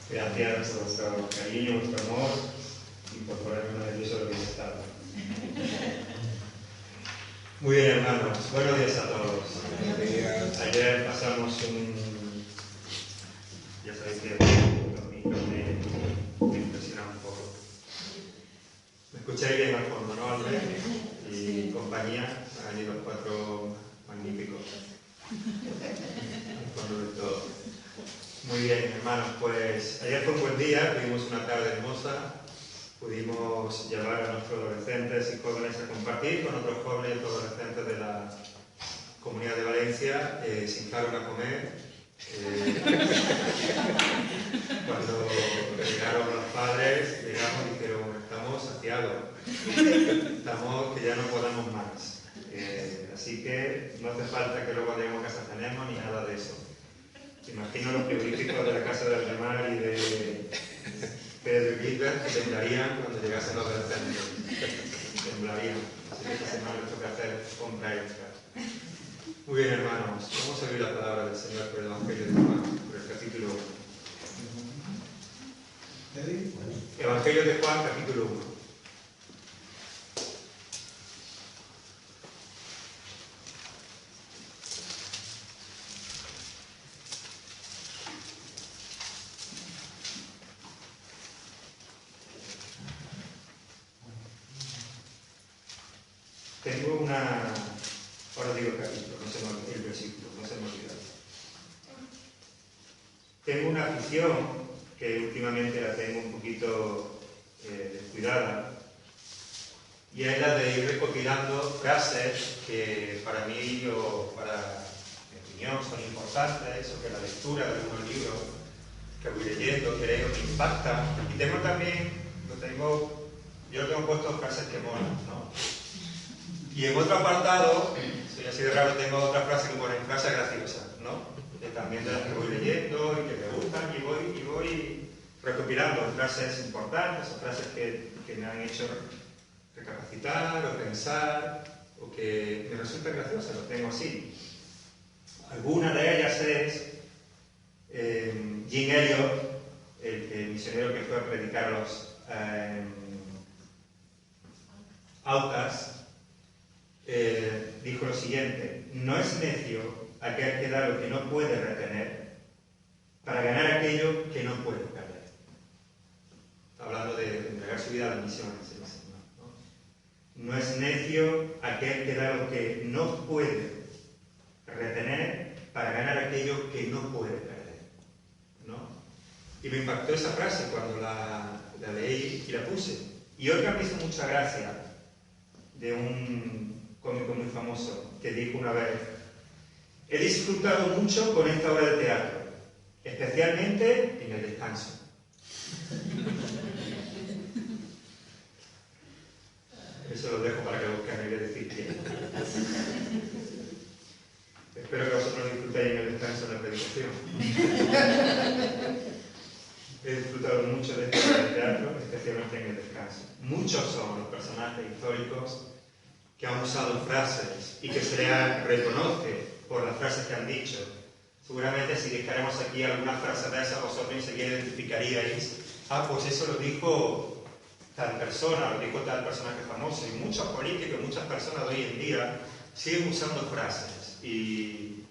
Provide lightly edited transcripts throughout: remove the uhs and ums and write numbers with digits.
Gracias por vuestro cariño, vuestro amor y por ponerme nervioso de lo que he estado. Muy bien, hermanos. Buenos días a todos. Ayer pasamos ya sabéis que los micros me impresionan un poco. Me escucháis bien al fondo, ¿no, Albert? Y compañía, han venido los cuatro magníficos. Al fondo de todo. Muy bien, hermanos, pues ayer fue un buen día, tuvimos una tarde hermosa, pudimos llevar a nuestros adolescentes y jóvenes a compartir con otros jóvenes y adolescentes de la Comunidad de Valencia, se hincaron a comer. Cuando llegaron los padres, llegamos y dijeron, estamos saciados, estamos que ya no podemos más. Así que no hace falta que luego lleguemos a casa tenemos ni nada de eso. Imagino los frigoríficos de la casa de Aldemar y de Pedro y Gilbert que temblarían cuando llegasen los adolescentes. Temblarían. Así que esta semana les toca hacer compra extra. Muy bien, hermanos. Vamos a oír la palabra del Señor por el Evangelio de Juan, por el capítulo 1. Evangelio de Juan, capítulo 1. Tengo una... Ahora digo el capítulo, el versículo, no se me olvida. Tengo una afición que últimamente la tengo un poquito descuidada, y es la de ir recopilando frases que para mí o para mi opinión son importantes, o que la lectura de algunos libros que voy leyendo creo me impacta. Y tengo también, yo tengo puesto frases que molan, ¿no? Y en otro apartado, soy así de raro, tengo otra frase que pone frases graciosas, ¿no? También de las que voy leyendo y que me gustan, y voy recopilando frases importantes o frases que me han hecho recapacitar o pensar o que me resultan graciosas, lo tengo así. Alguna de ellas es Jim Elliot, el misionero que fue a predicar a los Outcasts. Dijo lo siguiente: no es necio aquel que da lo que no puede retener para ganar aquello que no puede perder. Está hablando de entregar su vida a la misión del Señor, ¿no? No es necio aquel que da lo que no puede retener para ganar aquello que no puede perder, ¿no? Y me impactó esa frase cuando la leí y la puse. Y otra me hizo mucha gracia, de un cómico muy famoso, que dijo una vez: he disfrutado mucho con esta obra de teatro, especialmente en el descanso. Eso lo dejo para que busquen y decir quién. Espero que vosotros disfrutéis en el descanso de la predicación. He disfrutado mucho de esta obra de teatro, especialmente en el descanso. Muchos son los personajes históricos que han usado frases y que se les reconoce por las frases que han dicho. Seguramente si dejáramos aquí alguna frase de esas, vosotros enseguida identificaríais: ah, pues eso lo dijo tal persona, lo dijo tal personaje famoso. Y muchos políticos, muchas personas de hoy en día siguen usando frases y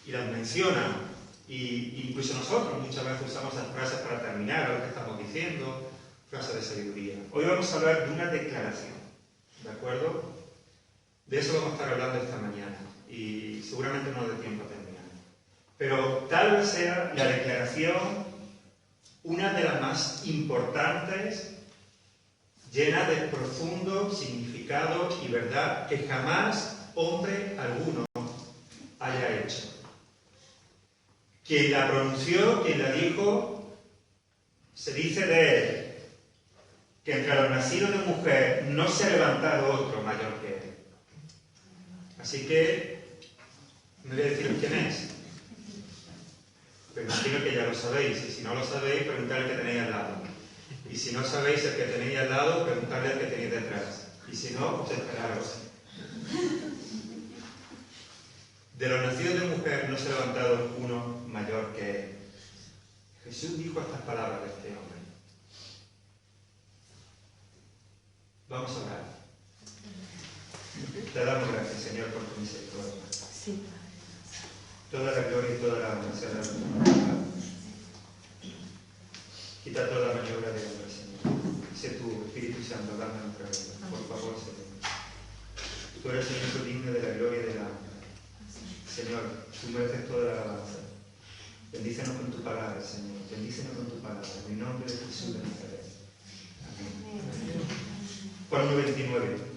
las mencionan. Y incluso nosotros muchas veces usamos esas frases para terminar lo que estamos diciendo, frases de sabiduría. Hoy vamos a hablar de una declaración, ¿de acuerdo? De eso vamos a estar hablando esta mañana y seguramente no dé tiempo a terminar. Pero tal vez sea la declaración una de las más importantes, llena de profundo significado y verdad que jamás hombre alguno haya hecho. Quien la pronunció, quien la dijo, se dice de él que entre los nacidos de mujer no se ha levantado otro mayor que él. Así que no voy a deciros quién es, pero imagino que ya lo sabéis, y si no lo sabéis, preguntadle al que tenéis al lado. Y si no sabéis el que tenéis al lado, preguntadle al que tenéis detrás. Y si no, pues esperaros. De los nacidos de mujer no se ha levantado uno mayor que él. Jesús dijo estas palabras de este hombre. Vamos a orar. Te damos gracias, Señor, por tu misericordia. Sí. Toda la gloria y toda la honra sea dada a ti. Quita toda maniobra de hombre, Señor. Sé tu Espíritu Santo hablando en nuestra vida. Por favor, Señor. Tú eres el único digno de la gloria y de la honra. Señor, tú mereces toda la alabanza. Bendícenos con tu palabra, Señor. Bendícenos con tu palabra. En el nombre de Jesús de Nazaret. Amén. Juan 1:29.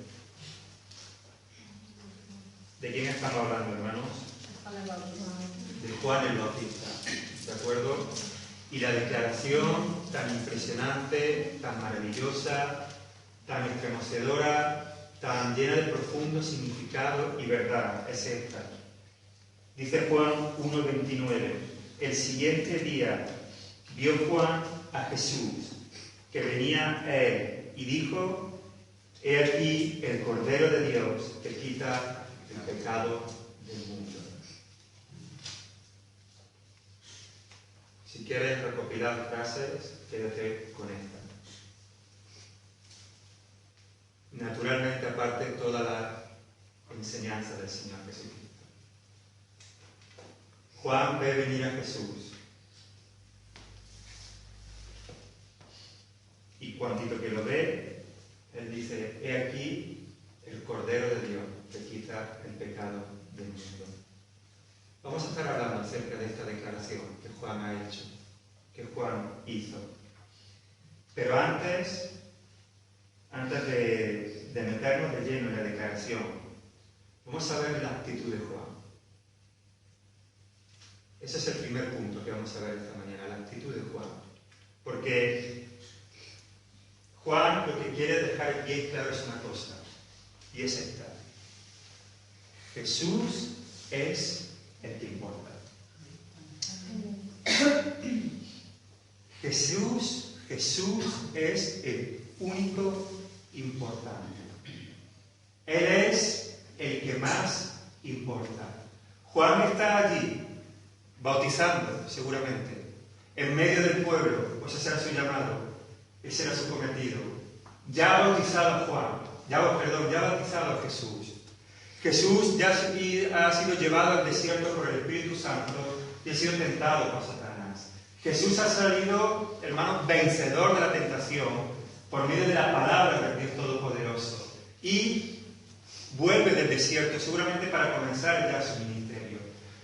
¿De quién estamos hablando, hermanos? De Juan el Bautista. ¿De acuerdo? Y la declaración tan impresionante, tan maravillosa, tan estremecedora, tan llena de profundo significado y verdad es esta. Dice Juan 1:29. El siguiente día vio Juan a Jesús, que venía a él, y dijo: He aquí el Cordero de Dios que quita el pecado del mundo. Si quieres recopilar frases, quédate con esta. Naturalmente, aparte toda la enseñanza del Señor Jesucristo. Juan ve venir a Jesús. Y cuantito que lo ve, él dice: He aquí el Cordero de Dios que quita el pecado del mundo. Vamos a estar hablando acerca de esta declaración que Juan ha hecho, que Juan hizo. Pero antes de meternos de lleno en la declaración, vamos a ver la actitud de Juan. Ese es el primer punto que vamos a ver esta mañana, la actitud de Juan. Porque Juan lo que quiere dejar bien claro es una cosa, y es esta: Jesús es el que importa. Jesús es el único importante. Él es el que más importa. Juan está allí, bautizando, seguramente, en medio del pueblo, pues ese era su llamado, ese era su cometido. Ya ha bautizado a Juan, ya ha bautizado a Jesús. Jesús ya ha sido llevado al desierto por el Espíritu Santo y ha sido tentado por Satanás. Jesús ha salido, hermanos, vencedor de la tentación por medio de la palabra del Dios Todopoderoso. Y vuelve del desierto, seguramente para comenzar ya su ministerio.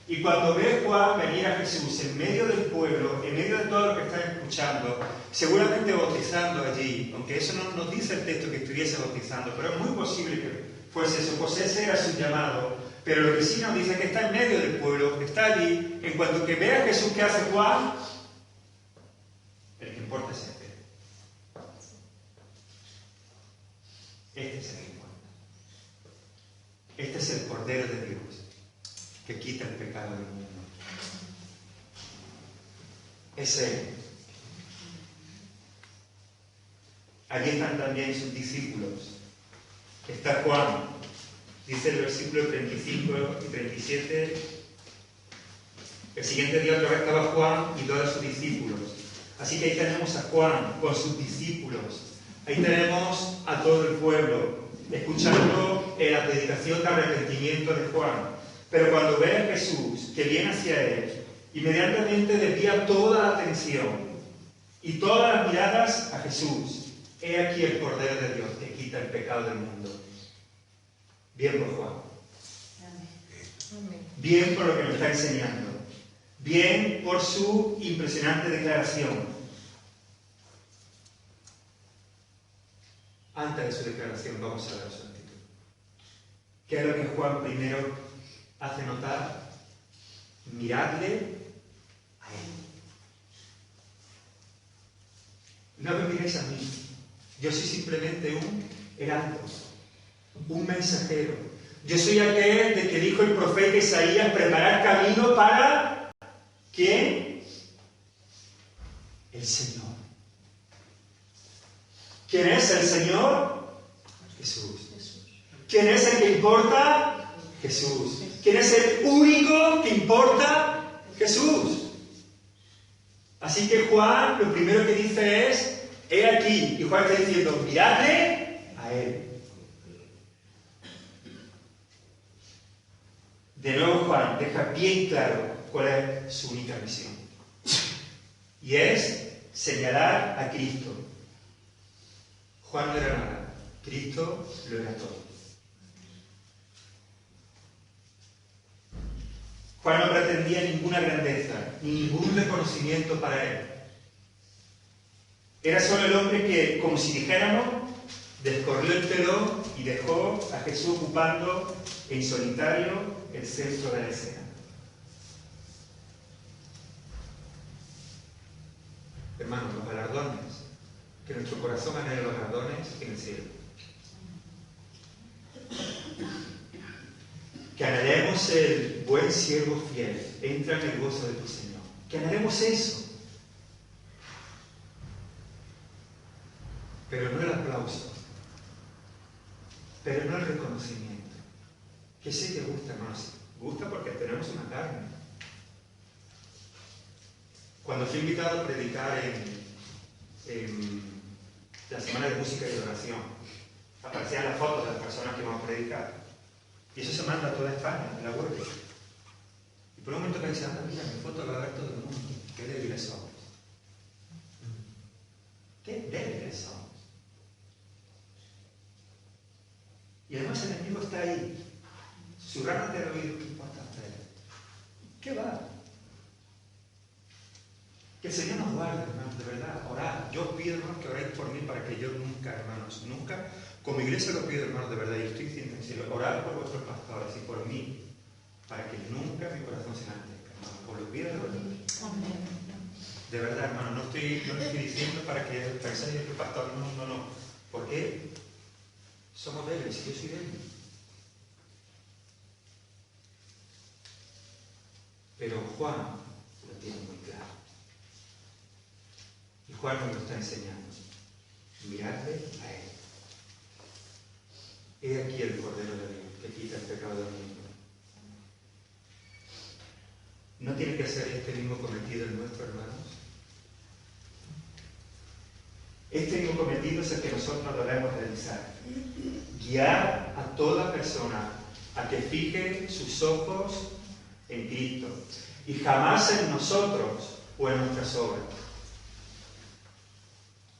Y cuando ve Juan venir a Jesús en medio del pueblo, en medio de todo lo que están escuchando, seguramente bautizando allí, aunque eso no nos dice el texto que estuviese bautizando, pero es muy posible que fuese eso, pues ese era su llamado. Pero lo que sí nos dice es que está en medio del pueblo, que está allí. En cuanto que ve a Jesús, ¿qué hace Juan? El que importa es este. Este es el que importa. Este es el Cordero de Dios que quita el pecado del mundo. Es Él. Allí están también sus discípulos. Está Juan, dice el versículo 35 y 37. El siguiente día otra vez estaba Juan y todos sus discípulos. Así que ahí tenemos a Juan con sus discípulos. Ahí tenemos a todo el pueblo escuchando la predicación de arrepentimiento de Juan. Pero cuando ve a Jesús que viene hacia él, inmediatamente desvía toda la atención y todas las miradas a Jesús. He aquí el Cordero de Dios que quita el pecado del mundo. Bien por Juan. Bien por lo que nos está enseñando. Bien por su impresionante declaración. antes de su declaración, vamos a ver su actitud. ¿Qué es lo que Juan primero hace notar? Miradle a él. No me miréis a mí. Yo soy simplemente un heraldo, un mensajero. Yo soy aquel de que dijo el profeta Isaías, preparar camino para ¿quién? El Señor. ¿Quién es el Señor? Jesús. ¿Quién es el que importa? Jesús. ¿Quién es el único que importa? Jesús. Así que Juan lo primero que dice es, he aquí. Y Juan está diciendo, miradle a él. De nuevo Juan deja bien claro cuál es su única misión. Y es señalar a Cristo. Juan no era nada, Cristo lo era todo. Juan no pretendía ninguna grandeza, ni ningún reconocimiento para él. Era solo el hombre que, como si dijéramos, descorrió el telón y dejó a Jesús ocupando en solitario el centro de la escena. Hermanos, los galardones, que nuestro corazón anhele los galardones en el cielo. Que anhelemos el buen siervo fiel, entra en el gozo de tu Señor. Que anhelemos eso. Pero no el aplauso, pero no el reconocimiento. Que sí que gusta, hermanos. Gusta porque tenemos una carne. Cuando fui invitado a predicar en la Semana de Música y Adoración, aparecían las fotos de las personas que vamos a predicar. Y eso se manda a toda España, en la web. Y por un momento pensé, anda, mira, mi foto va a ver todo el mundo. Qué débiles somos. Qué débiles somos. Y además el enemigo está ahí, susurrándote al oído, ¿qué importa hacer? ¿Qué va? Que el Señor nos guarde, hermanos, de verdad. Orad. Yo os pido, hermanos, que oréis por mí para que yo nunca, hermanos, nunca, como iglesia lo pido, hermanos, de verdad, y estoy diciendo en serio, orad por vuestros pastores y por mí, para que nunca mi corazón se enaltezca, hermanos. Os lo pido de verdad. De verdad, hermano, no estoy diciendo para que penséis que el pastor, no. ¿Por qué? Somos débiles, y yo soy débil. Pero Juan lo tiene muy claro. Y Juan nos lo está enseñando. Miradle a él. He aquí el Cordero de Dios que quita el pecado del mundo. ¿No tiene que ser este mismo cometido en nuestros hermanos? Este mismo cometido es el que nosotros debemos realizar. Guiar a toda persona a que fije sus ojos en Cristo y jamás en nosotros o en nuestras obras.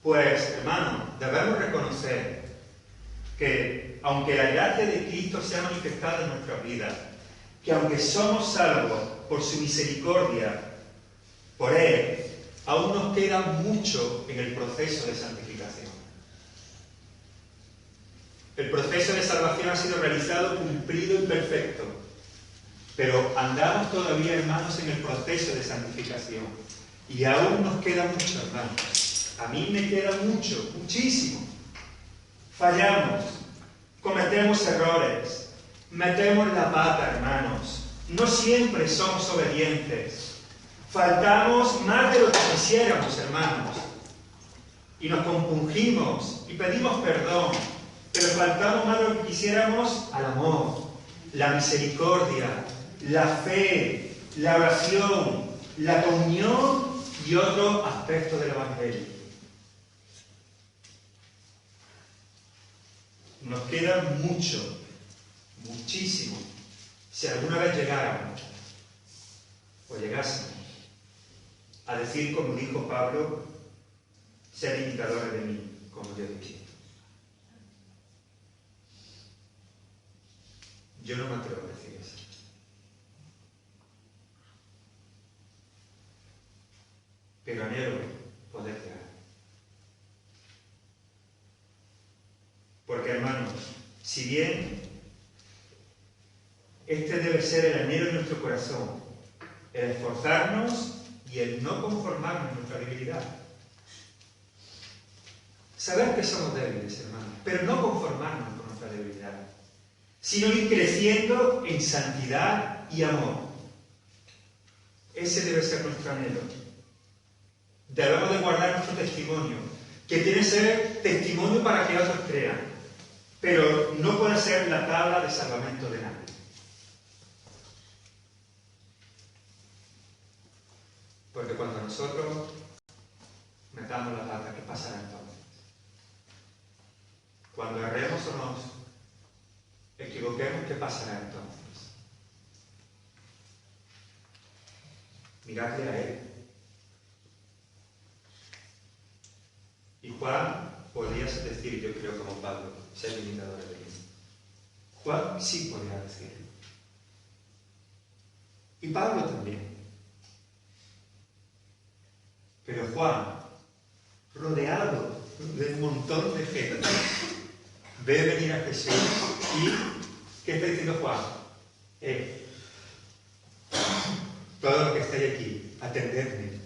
Pues, hermano, debemos reconocer que aunque la gracia de Cristo sea manifestada en nuestra vida, que aunque somos salvos por su misericordia, por Él, aún nos queda mucho en el proceso de santificación. El proceso de salvación ha sido realizado, cumplido y perfecto. Pero andamos todavía, hermanos, en el proceso de santificación. Y aún nos queda mucho, hermanos. A mí me queda mucho, muchísimo. Fallamos, cometemos errores, metemos la pata, hermanos. No siempre somos obedientes. Faltamos más de lo que quisiéramos, hermanos. Y nos compungimos y pedimos perdón. Pero faltamos más de lo que quisiéramos al amor, la misericordia, la fe, la oración, la comunión y otros aspectos del Evangelio. Nos queda mucho, muchísimo, si alguna vez llegáramos o llegásemos a decir, como dijo Pablo, ser imitadores de mí, como yo de Cristo. Yo no me atrevo a decir eso. Pero anhelo poder llegar. si bien este debe ser el anhelo de nuestro corazón, el esforzarnos y el no conformarnos en nuestra debilidad. Saber que somos débiles, hermanos, pero no conformarnos con nuestra debilidad, sino ir creciendo en santidad y amor. Ese debe ser nuestro anhelo. Debemos de guardar nuestro testimonio, que tiene que ser testimonio para que otros crean, pero no puede ser la tabla de salvamento de nadie. Porque cuando nosotros metamos la pata, ¿qué pasará entonces? Cuando erremos o nos equivoquemos, ¿qué pasará entonces? Miradle a Él. Y Juan podría decir, yo creo como Pablo, ser imitador de Dios. Juan sí podría decirlo. Y Pablo también. Pero Juan, rodeado de un montón de gente, ve venir a Jesús y ¿qué está diciendo Juan? Todo lo que estáis aquí, atendedme,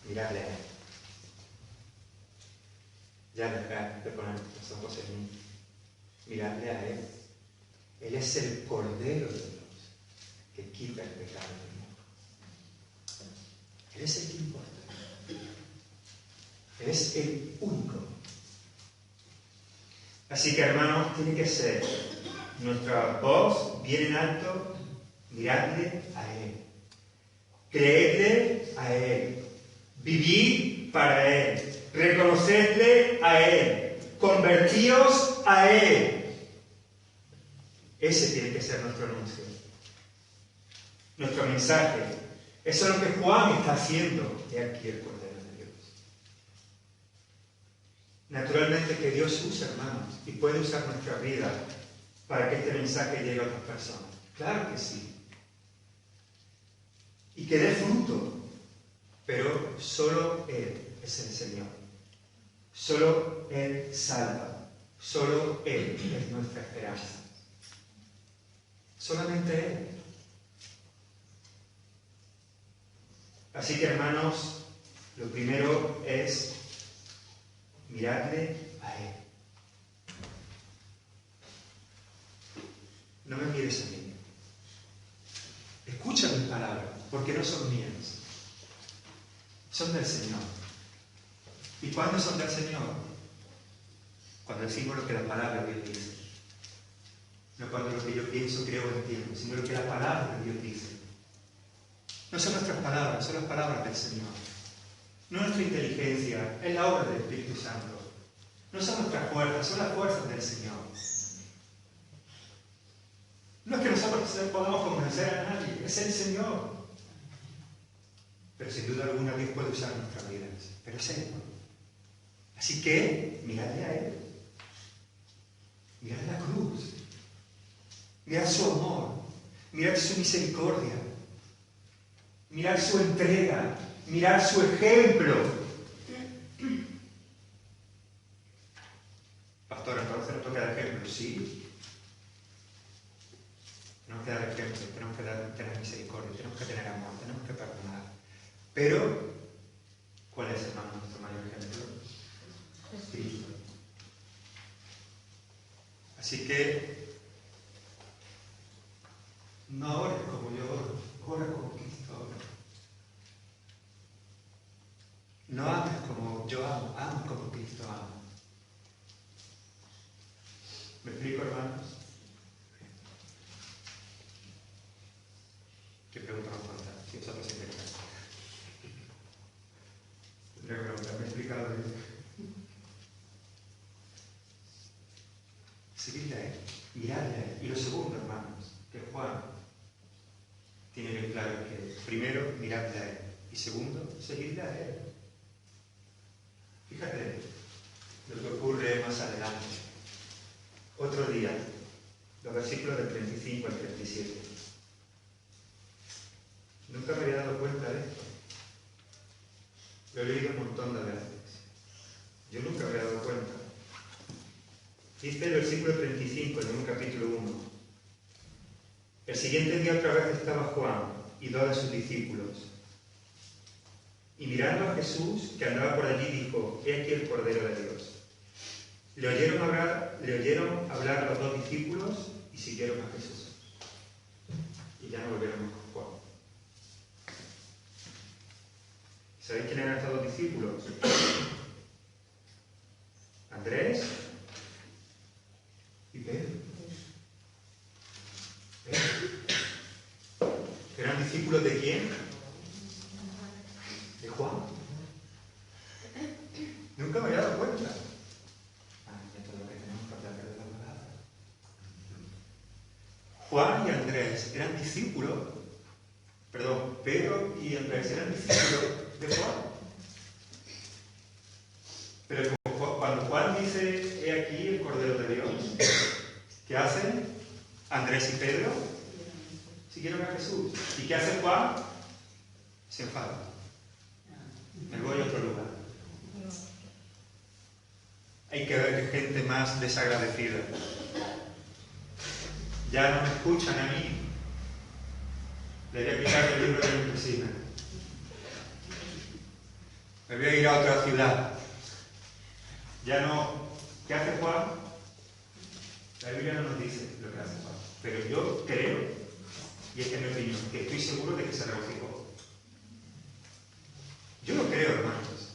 miradle a Él. Ya dejad de poner los ojos en mí, miradle a Él. Él es el Cordero de Dios que quita el pecado del mundo. Él es el que importa. Él es el único. Así que, hermanos, tiene que ser nuestra voz bien en alto, miradle a Él. Creedle a Él. Vivid para Él. Reconocedle a Él. Convertíos a Él. Ese tiene que ser nuestro anuncio. Nuestro mensaje. Eso es lo que Juan está haciendo. He aquí el Cordero de Dios. Naturalmente que Dios usa, hermanos, y puede usar nuestra vida para que este mensaje llegue a otras personas. Claro que sí. Y que dé fruto. Pero solo Él es el Señor. Solo Él salva. Solo Él es nuestra esperanza. Solamente Él. Así que, hermanos, lo primero es miradle a Él. No me mires a mí. Escucha mis palabras, porque no son mías. Son del Señor. ¿Y cuándo son del Señor? Cuando decimos lo que la palabra de Dios dice. No cuando lo que yo pienso, creo o entiendo, sino lo que la palabra de Dios dice. No son nuestras palabras, son las palabras del Señor. No nuestra inteligencia, es la obra del Espíritu Santo. No son nuestras fuerzas, son las fuerzas del Señor. No es que nosotros podamos convencer a nadie, es el Señor. Pero sin duda alguna Dios puede usar nuestras vidas, pero es Él. Así que, miradle a Él. Mirad la cruz. Mirad su amor. Mirad su misericordia. Mirad su entrega. Mirad su ejemplo. Pastor, entonces nos toca dar ejemplo. Sí. Tenemos que dar ejemplo. Tenemos que tener misericordia. Tenemos que tener amor. Tenemos que perdonar. Pero, ¿cuál es, hermano, nuestro mayor ejemplo? Cristo. Así que, no ores como yo oro, ora como Cristo ora. No ames como yo amo, ama como Cristo ama. ¿Me explico, hermanos? ¿Qué pregunta nos falta? Si vosotros intentáis. Tendré que preguntar, ¿me he explicado bien? Seguidle a Él, miradle a Él. Y lo segundo, hermanos, que Juan tiene bien claro que primero, miradle a Él. Y segundo, seguidle a Él. Fíjate lo que ocurre más adelante. Otro día, los versículos del 35 al 37. Nunca me había dado cuenta de esto. Lo he leído un montón de veces. Yo nunca me había dado cuenta. Dice el versículo 35, en el capítulo 1. El siguiente día otra vez estaba Juan y 2 de sus discípulos. Y mirando a Jesús, que andaba por allí, dijo: He aquí el Cordero de Dios. Le oyeron hablar los 2 discípulos y siguieron a Jesús. Y ya no volvieron con Juan. ¿Sabéis quién eran estos 2 discípulos? Andrés y Pedro. ¿Eran discípulos de quién? De Juan. Nunca me había dado cuenta. Esto es lo que tenemos que aprender de la palabra. Juan y Andrés eran discípulos, Pedro y Andrés eran discípulos de Juan. Pero cuando Juan dice: He aquí el Cordero de Dios, ¿qué hacen Andrés y Pedro? Siguieron a Jesús. ¿Y qué hace Juan? Se enfada. Me voy a otro lugar. Hay que ver qué gente más desagradecida. Ya no me escuchan a mí. Le voy a quitar el libro de mi vecina. Me voy a ir a otra ciudad. Ya no. ¿Qué hace Juan? La Biblia no nos dice lo que hace Juan. Pero yo creo, y esta es mi opinión, que estoy seguro de que se regocijó. Yo lo creo, hermanos.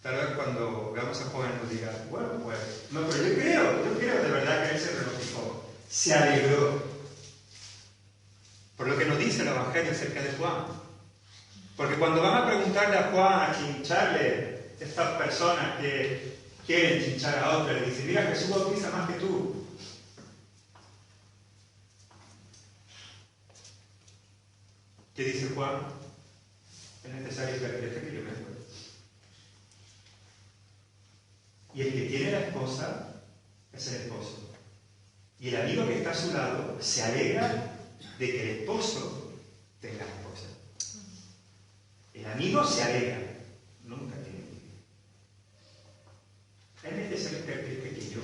Tal vez cuando veamos a Juan nos diga: bueno, pues, no, pero yo creo de verdad que él se regocijó, se alegró. Por lo que nos dice el Evangelio acerca de Juan. Porque cuando van a preguntarle a Juan, a chincharle, estas personas que quieren chinchar a otros, le dicen: mira, Jesús bautiza más que tú. ¿Qué dice Juan? Es necesario que deje que yo me acuerde. Y el que tiene la esposa es el esposo. Y el amigo que está a su lado se alegra de que el esposo tenga la esposa. El amigo se alegra. Nunca tiene envidia. Es necesario que yo.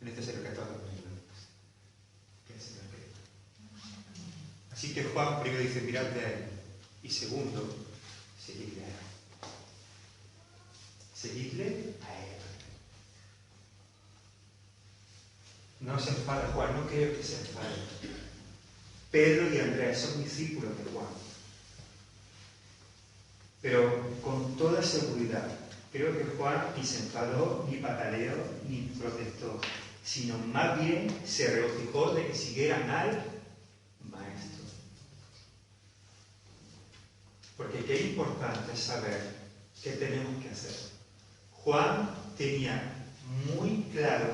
Es necesario que todos nos que el Señor cree. Así que Juan primero dice: mirad de él. Y segundo, seguidle a él. Seguidle a él. No se enfada Juan, no creo que se enfade. Pedro y Andrés son discípulos de Juan. Pero con toda seguridad, creo que Juan ni se enfadó, ni pataleó, ni protestó, sino más bien se regocijó de que siguieran al Maestro. Porque qué importante es saber qué tenemos que hacer. Juan tenía muy claro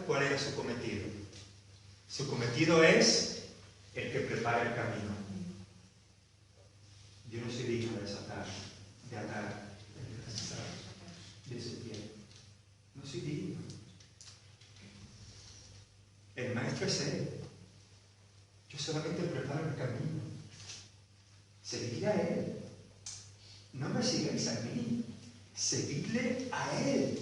cuál era su cometido. Su cometido es el que prepara el camino. Yo no soy digno de atar el cansado de su piel. No soy digno. El Maestro es Él. Yo solamente preparo el camino. Seguid a Él. No me sigáis a mí. Seguidle a Él.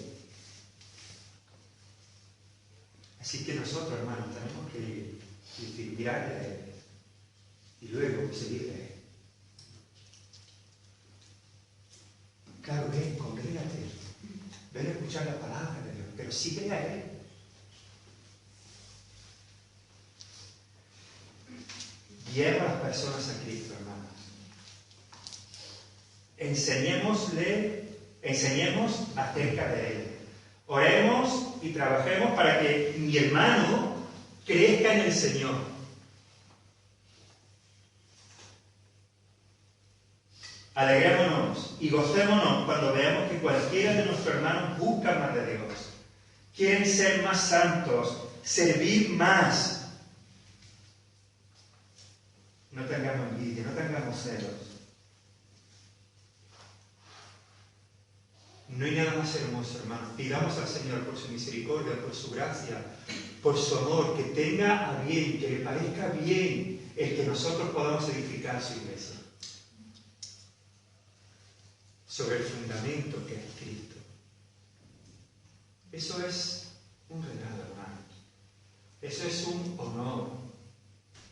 Así que nosotros, hermanos, tenemos que mirarle a Él y luego seguirle a Él. Claro, ven, congrégate, ven a escuchar la palabra de Dios, pero síguele a Él. Lleva a las personas a Cristo, hermanos. Enseñemos acerca de Él. Oremos y trabajemos para que mi hermano crezca en el Señor. Alegrémonos y gocémonos cuando veamos que cualquiera de nuestros hermanos busca más de Dios. Quieren ser más santos, servir más. No tengamos envidia, no tengamos celos. No hay nada más hermoso, hermano. Pidamos al Señor por su misericordia, por su gracia, por su amor, que tenga a bien, que le parezca bien el que nosotros podamos edificar su iglesia. sobre el fundamento que es Cristo. Eso es un regalo, hermanos. Eso es un honor.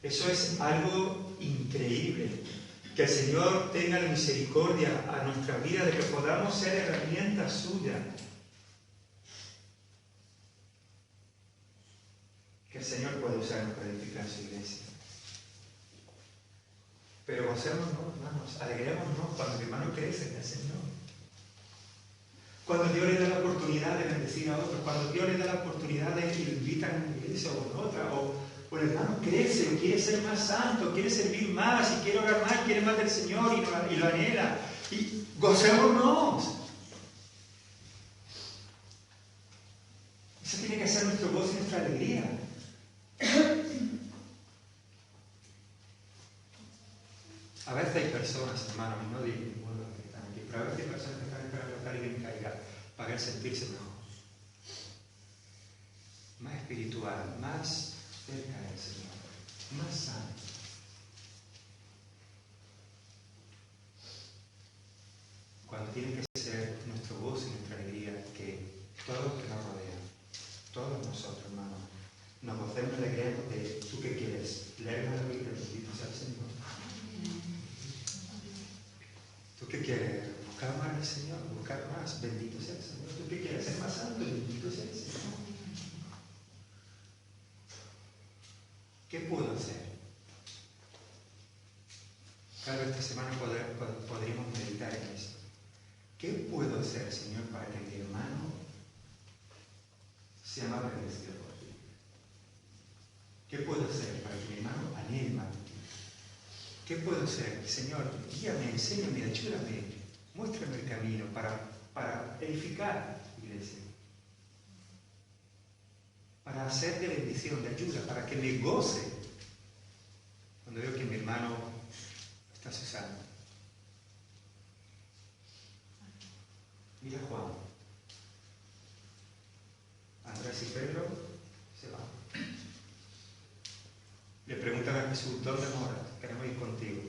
Eso es algo increíble. Que el Señor tenga la misericordia a nuestra vida de que podamos ser herramientas suyas. Que el Señor puede usarnos para edificar su iglesia. Pero gocémonos, hermanos, alegrémonos cuando el hermano crece en el Señor. Cuando Dios le da la oportunidad de bendecir a otros, cuando Dios le da la oportunidad de que lo invitan a una iglesia o en otra, o el hermano crece, quiere ser más santo, quiere servir más, y quiere orar más, quiere más del Señor y lo anhela. Y gocémonos. Eso tiene que ser nuestro gozo y nuestra alegría. A veces hay personas, hermanos, y no digo ninguno de los que están aquí, pero a veces hay personas que están esperando que alguien caiga para él sentirse mejor. Más espiritual, más cerca del Señor, más sano. Cuando tiene que ser nuestro gozo y nuestra alegría que todos los que nos rodean, todos nosotros, hermanos, nos gocemos y alegremos de tú que quieres leer la Biblia, bendito sea el Señor. ¿Tú qué quieres? Buscar más al Señor, buscar más, bendito sea el Señor. ¿Tú qué quieres? Ser más santo, bendito sea el Señor. ¿Qué puedo hacer? Tal vez esta semana podríamos meditar en eso. ¿Qué puedo hacer, Señor, para que mi hermano sea más bendecido por ti? ¿Qué puedo hacer para que mi hermano anhele más de ti? ¿Qué puedo hacer? Señor, guíame, enséñame, ayúdame, muéstrame el camino para edificar iglesia. Para hacer de bendición, de ayuda, para que me goce cuando veo que mi hermano está cesando. Mira Juan. Andrés y Pedro se van. Le preguntan a Jesús, ¿dónde moras? Queremos ir contigo.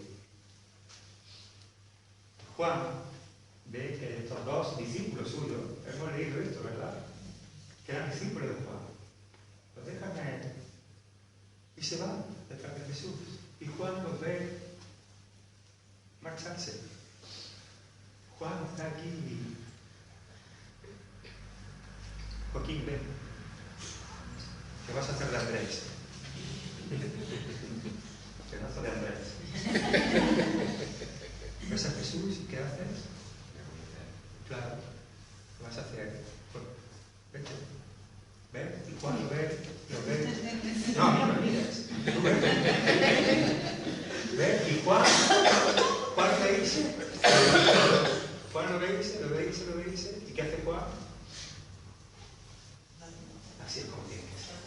Juan ve que estos dos discípulos suyos, hemos leído esto, ¿verdad? Que eran discípulos de Juan. Los dejan a él y se van detrás de Jesús. Y Juan los ve marcharse. Juan está aquí y Joaquín, ven. ¿Qué vas a hacer de Andrés? Pedazo de Andrés. ¿Ves a Jesús y qué haces? Claro. ¿Qué vas a hacer? Vete. ¿Ven? Y Juan lo ve. No, a mí no mires. ¿Ven? Y Juan lo dice. Juan lo dice. ¿Y qué hace Juan? Así es como tiene que ser.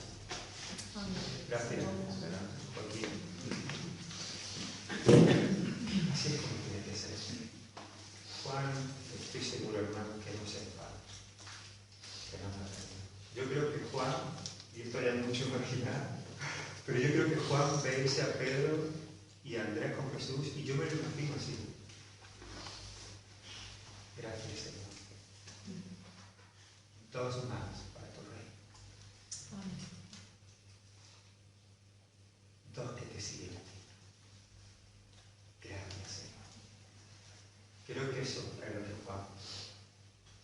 Gracias, Joaquín. Así es como tiene que ser. Juan, estoy seguro, hermano, que no se enfada. Que no se enfada. Yo creo que Juan, y esto ya es mucho imaginar, pero yo creo que Juan ve irse a Pedro y a Andrés con Jesús, y yo me lo imagino así. Gracias, Señor. Todos más para tu rey. Todos que te siguen a ti. Gracias, Señor. Creo que eso es lo que Juan.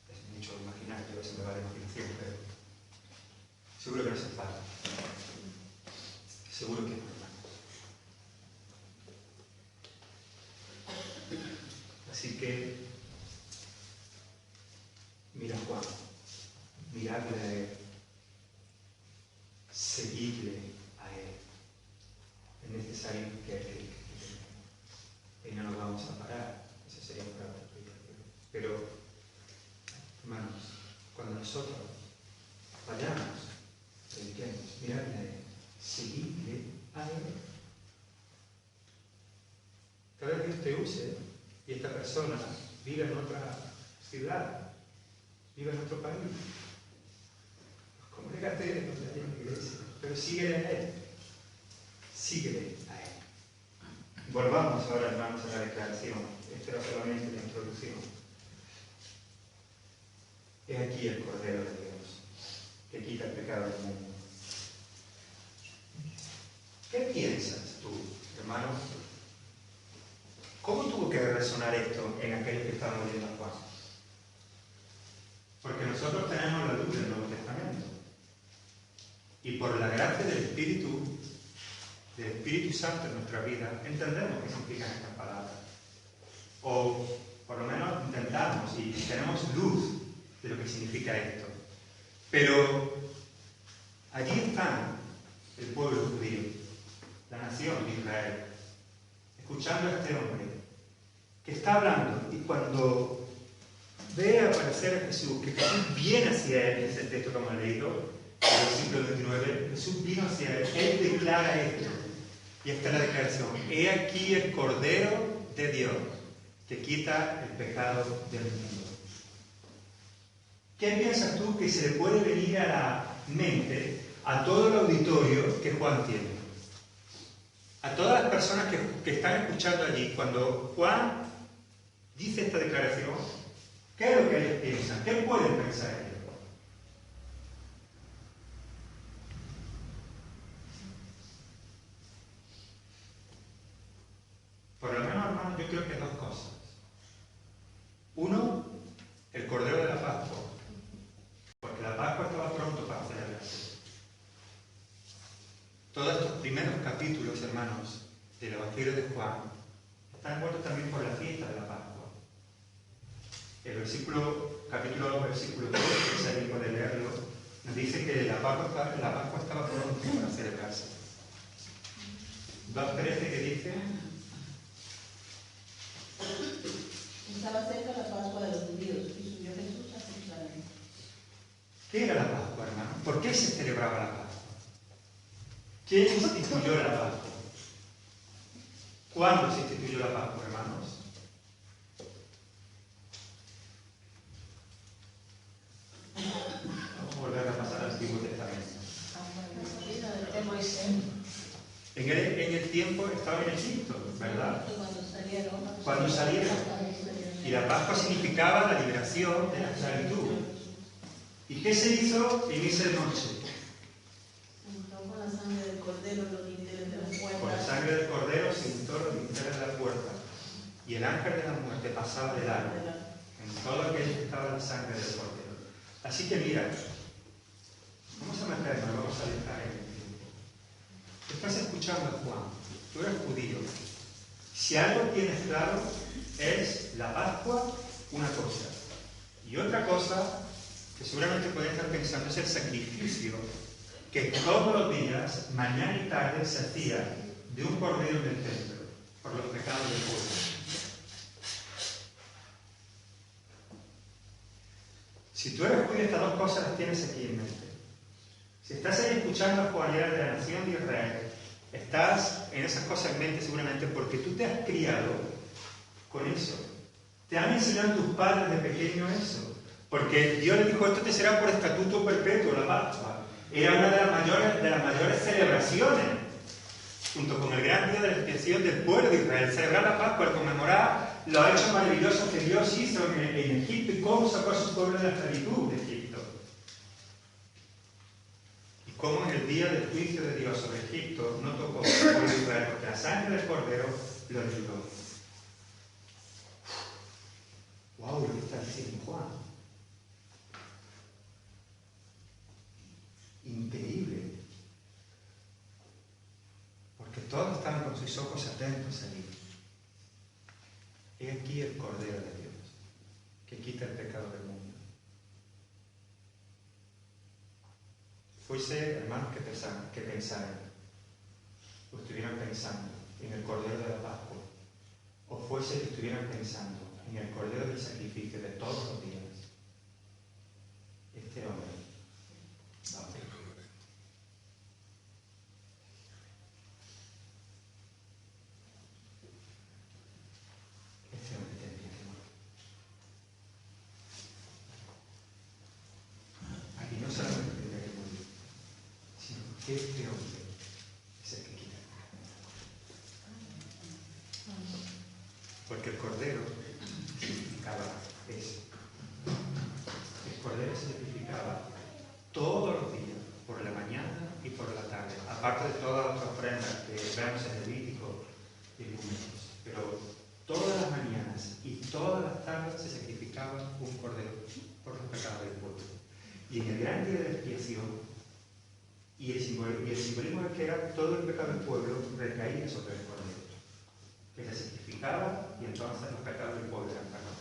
Es mucho imaginar, yo eso me va de imaginación, pero seguro que no se enfada. Seguro que no, hermano. Así que, mira a Juan, miradle a él, seguidle a él. Es necesario que y no nos vamos a parar, eso sería un gran explicación. Pero, hermanos, cuando nosotros vayamos, prediquemos, miradle a él, seguidle a él. Cada vez Dios te use y esta persona vive en otra ciudad, vive en otro país. Congrégate donde haya una iglesia, pero síguele a él. Síguele a él. Volvamos ahora, hermanos, a la declaración. Esto era solamente la introducción. He aquí el Cordero de Dios, que quita el pecado del mundo. ¿Qué piensas tú, hermano? ¿Cómo tuvo que resonar esto en aquellos que estaban oyendo a Juan? Porque nosotros tenemos la luz del Nuevo Testamento. Y por la gracia del Espíritu Santo en nuestra vida, entendemos qué significan estas palabras. O por lo menos intentamos y tenemos luz de lo que significa esto. Pero allí está el pueblo judío, la nación de Israel, escuchando a este hombre que está hablando, y cuando ve aparecer a Jesús, que Jesús viene hacia él, ese texto como he leído, el versículo 29, Jesús vino hacia él declara esto, y esta es la declaración: he aquí el Cordero de Dios, que quita el pecado del mundo. ¿Qué piensas tú que se le puede venir a la mente a todo el auditorio que Juan tiene? A todas las personas que están escuchando allí, cuando Juan dice esta declaración, ¿qué es lo que ellos piensan? ¿Qué pueden pensar ellos? Por lo menos, hermano, yo creo que dos cosas. Uno, el Cordero de la Pascua, porque la Pascua estaba pronto para celebrarse. Todos estos primeros capítulos, hermanos, del Evangelio de Juan, están envueltos también por la fiesta de la Pascua. El capítulo 2, versículo 3, que si alguien puede leerlo, nos dice que la Pascua estaba pronto para celebrarse. 2:13, que dice: estaba cerca la Pascua de los judíos y subió Jesús a Jerusalén. ¿Qué era la Pascua, hermano? ¿Por qué se celebraba la Pascua? ¿Quién instituyó la Pascua? ¿Cuándo se instituyó la Pascua, hermanos? Vamos a volver a pasar al Antiguo Testamento. En el tiempo estaba en Egipto, ¿verdad? Cuando salieron. Y la Pascua significaba la liberación de la esclavitud. ¿Y qué se hizo en esa noche? Con la sangre del cordero los dinteles de la puerta. Con la sangre del cordero se untó los dinteles de la puerta. Y el ángel de la muerte pasaba de largo en todo aquello que estaba la sangre del cordero. Así que mira, vamos a meternos, vamos a dejar en el tiempo. Estás escuchando a Juan, tú eres judío. Si algo tienes claro es la Pascua, una cosa. Y otra cosa que seguramente pueden estar pensando es el sacrificio que todos los días, mañana y tarde, se hacía de un cordero en el templo por los pecados del pueblo. Si tú eres judío, estas dos cosas las tienes aquí en mente. Si estás ahí escuchando a Juan de la nación de Israel, estás en esas cosas en mente seguramente porque tú te has criado con eso. Te han enseñado tus padres de pequeño eso. Porque Dios le dijo: esto te será por estatuto perpetuo, la Pascua. Era una de las mayores celebraciones, junto con el gran día de la expiación del pueblo de Israel. Celebrar la Pascua, al conmemorar los hechos maravillosos que Dios hizo en Egipto y cómo sacó a su pueblo de la esclavitud de Egipto. Y cómo en el día del juicio de Dios sobre Egipto no tocó al pueblo de Israel, porque la sangre del cordero lo ayudó. ¡Wow! Lo que está diciendo Juan. Increíble. Porque todos estaban con sus ojos atentos allí. He aquí el Cordero de Dios, que quita el pecado del mundo. Fuese, hermanos, que pensaran, o estuvieran pensando en el Cordero de la Pascua, o fuese que estuvieran pensando en el Cordero del sacrificio de todos los días, este hombre va a morir. Este hombre tendría que morir. Aquí no solamente tendría que morir, sino que este hombre es el que quita el pecado. Porque el Cordero significaba eso. El Cordero sacrificaba todos los días, por la mañana y por la tarde, aparte de todas las ofrendas que vemos en Levítico y Números. Pero todas las mañanas y todas las tardes se sacrificaba un cordero por los pecados del pueblo. Y en el gran día de expiación, y el simbolismo es que era todo el pecado del pueblo recaía sobre el cordero, que se sacrificaba y entonces los pecados del pueblo eran perdonados.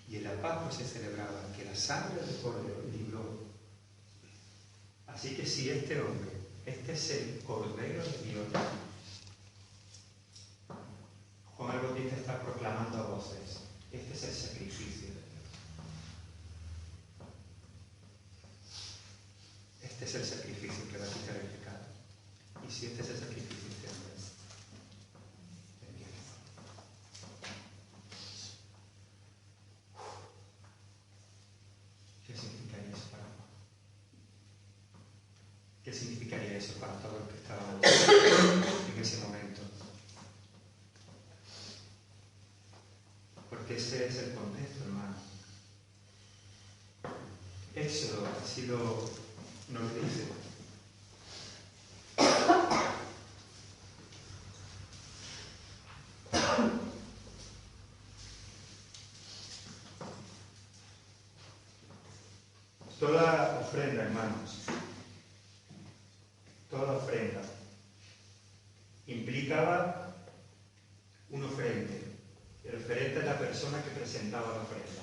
Y en la Pascua se celebraba que la sangre del cordero libró. Así que si este hombre, este es el Cordero de Dios, Juan el Bautista está proclamando a voces, este es el sacrificio de Dios. Este es el sacrificio que va a quitar el pecado. Y si este es el sacrificio, este hombre es Dios. ¿Qué significaría eso para Juan? ¿Qué significaría eso para todo el que estaba en ese momento? Porque ese es el contexto, hermano. Éxodo ha sido, nos dice, toda ofrenda, hermanos, toda ofrenda implicaba un oferente. El oferente es la persona que presentaba la ofrenda.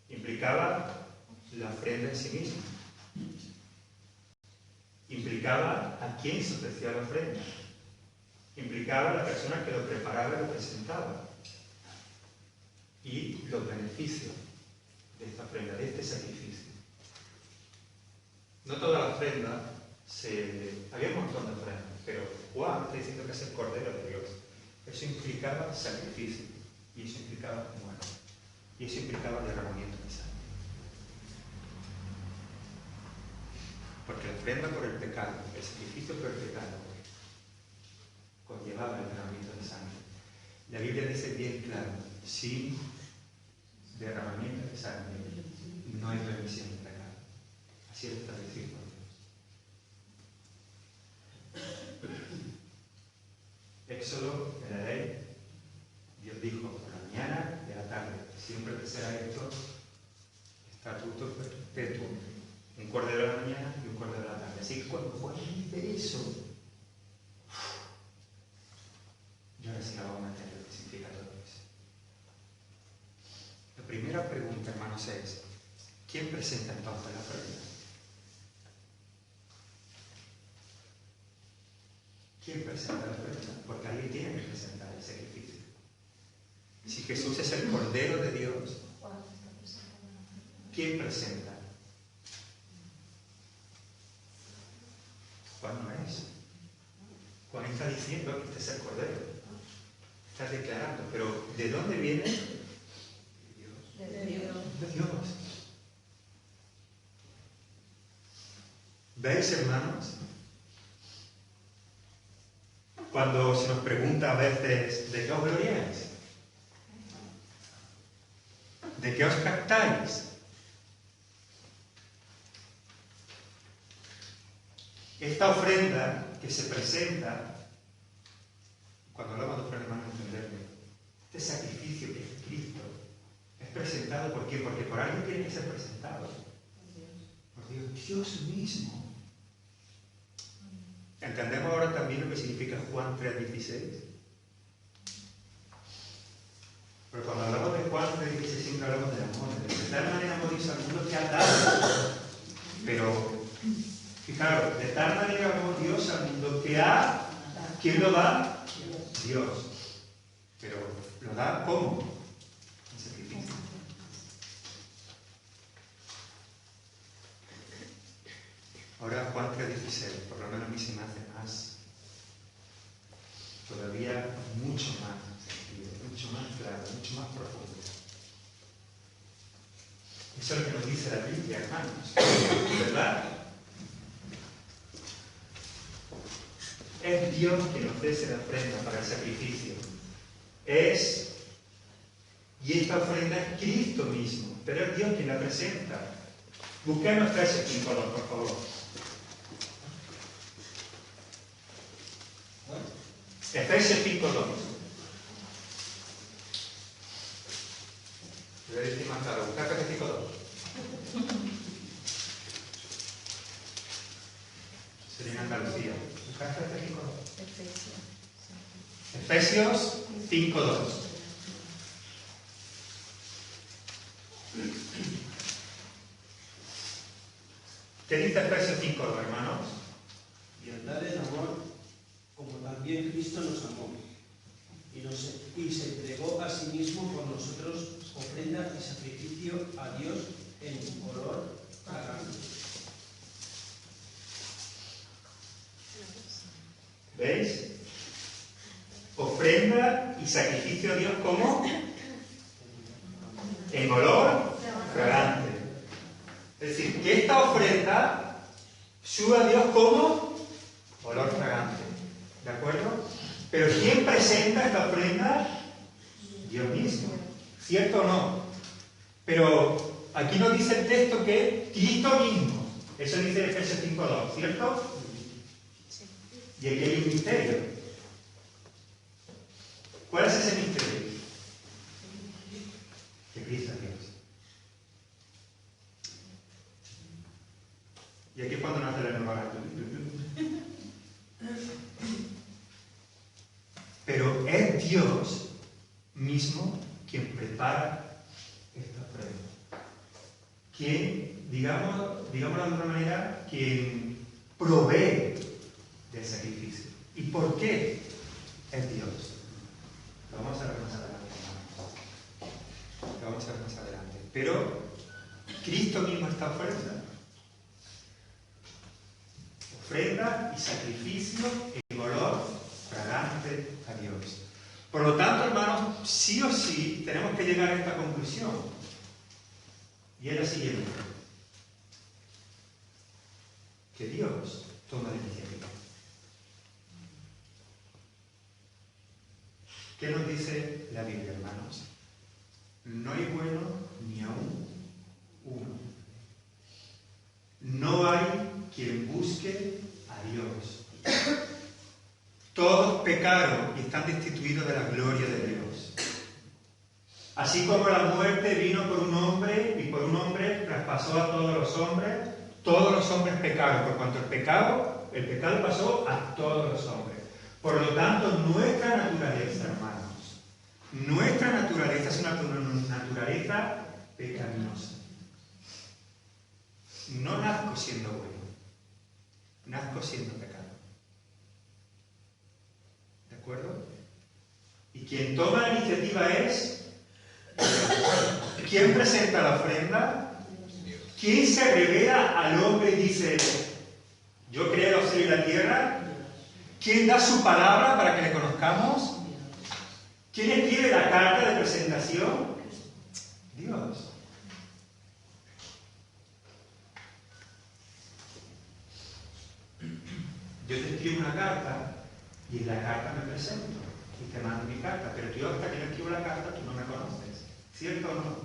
Implicaba la ofrenda en sí misma. Implicaba a quién se ofrecía la ofrenda. Implicaba la persona que lo preparaba y lo presentaba. Y los beneficios de esta ofrenda, de este sacrificio. No toda la ofrenda había un montón de ofrendas, pero Juan está diciendo que es el Cordero de Dios. Eso implicaba sacrificio, y eso implicaba muerte, y eso implicaba derramamiento de sangre. Porque la ofrenda por el pecado, el sacrificio por el pecado, conllevaba el derramamiento de sangre. La Biblia dice bien claro, sin derramamiento de sangre no hay remisión de pecado. Así lo está diciendo Dios. Éxodo, en la ley, Dios dijo por la mañana y a la tarde, siempre que será esto, estatuto perpetuo, un cordero de la mañana y un cordero de la tarde. Así que cuando Juan dice eso, yo ahora sí la voy a meter lo que significa todo eso. La primera pregunta, hermanos, es, ¿quién presenta entonces la ofrenda? ¿Quién presenta la ofrenda? Porque alguien tiene que presentar el sacrificio. Si Jesús es el Cordero de Dios, ¿quién presenta? Juan no es. Juan está diciendo que este es el Cordero. Está declarando. Pero ¿de dónde viene? De Dios. De Dios. ¿Veis, hermanos? Cuando se nos pregunta a veces, ¿de qué os gloriáis? ¿De qué os jactáis? Esta ofrenda que se presenta, cuando hablamos de ofrenda, hermanos, entenderlo, este sacrificio que es Cristo, es presentado ¿por quién? Porque por alguien tiene que ser presentado. Por Dios, Dios mismo. ¿Entendemos ahora también lo que significa Juan 3:16? Pero cuando hablamos de Juan 3:16 siempre hablamos del amor. De tal manera amó Dios al mundo que ha dado. Pero, fijaros, de tal manera amó Dios al mundo que ha... ¿Quién lo da? Dios. Pero, ¿lo da cómo? En sacrificio. Ahora Juan 3:16, por lo menos a mí se me hace más, todavía mucho más sentido, mucho más claro, mucho más profundo. Eso es lo que nos dice la Biblia, hermanos, ¿verdad? Es Dios quien ofrece la ofrenda para el sacrificio. Y esta ofrenda es Cristo mismo, pero es Dios quien la presenta. Busquemos Efesios 5:2, por favor. Efesios 5:2. Voy a decir más claro. Busca Efesios 5:2. Sería en Andalucía. Busca Efesios 5:2. Efesios 5:2. ¿Qué dice Efesios 5:2, hermanos? Y andar en amor, como también Cristo nos amó, y se entregó a sí mismo por nosotros, ofrenda y sacrificio a Dios en olor fragante. ¿Veis? Ofrenda y sacrificio a Dios, ¿cómo? En olor fragante. Es decir, que esta ofrenda sube a Dios como olor fragante. ¿De acuerdo? Pero ¿quién presenta esta ofrenda? Dios mismo. ¿Cierto o no? Pero aquí nos dice el texto que Cristo mismo. Eso dice Efesios 5:2, ¿cierto? Y aquí hay un misterio. ¿Cuál es ese misterio? Que Cristo es Dios. Y aquí es cuando nace la nueva gata. Pero es Dios mismo quien prepara esta ofrenda. Quien, digámoslo de otra manera, quien provee del sacrificio. ¿Y por qué es Dios? Lo vamos a ver más adelante. Lo vamos a ver más adelante. Pero Cristo mismo está ofrenda. Ofrenda y sacrificio en olor fragante a Dios. Por lo tanto, hermanos, sí o sí tenemos que llegar a esta conclusión. Y es la siguiente. Que Dios toma la iniciativa. ¿Qué nos dice la Biblia, hermanos? No hay bueno ni aún uno. No hay quien busque a Dios. Todos pecaron y están destituidos de la gloria de Dios. Así como la muerte vino por un hombre y por un hombre traspasó a todos los hombres pecaron, por cuanto el pecado pasó a todos los hombres. Por lo tanto, nuestra naturaleza, hermanos, nuestra naturaleza es una naturaleza pecaminosa. No nazco siendo bueno, nazco siendo pecado. ¿De acuerdo? Y quien toma la iniciativa es Dios. ¿Quién presenta la ofrenda? ¿Quién se revela al hombre y dice, yo creé los cielos y la tierra? ¿Quién da su palabra para que le conozcamos? ¿Quién escribe la carta de presentación? Dios. Yo te escribo una carta y en la carta me presento y te mando mi carta, pero yo hasta que no escribo la carta tú no me conoces. ¿Cierto o no?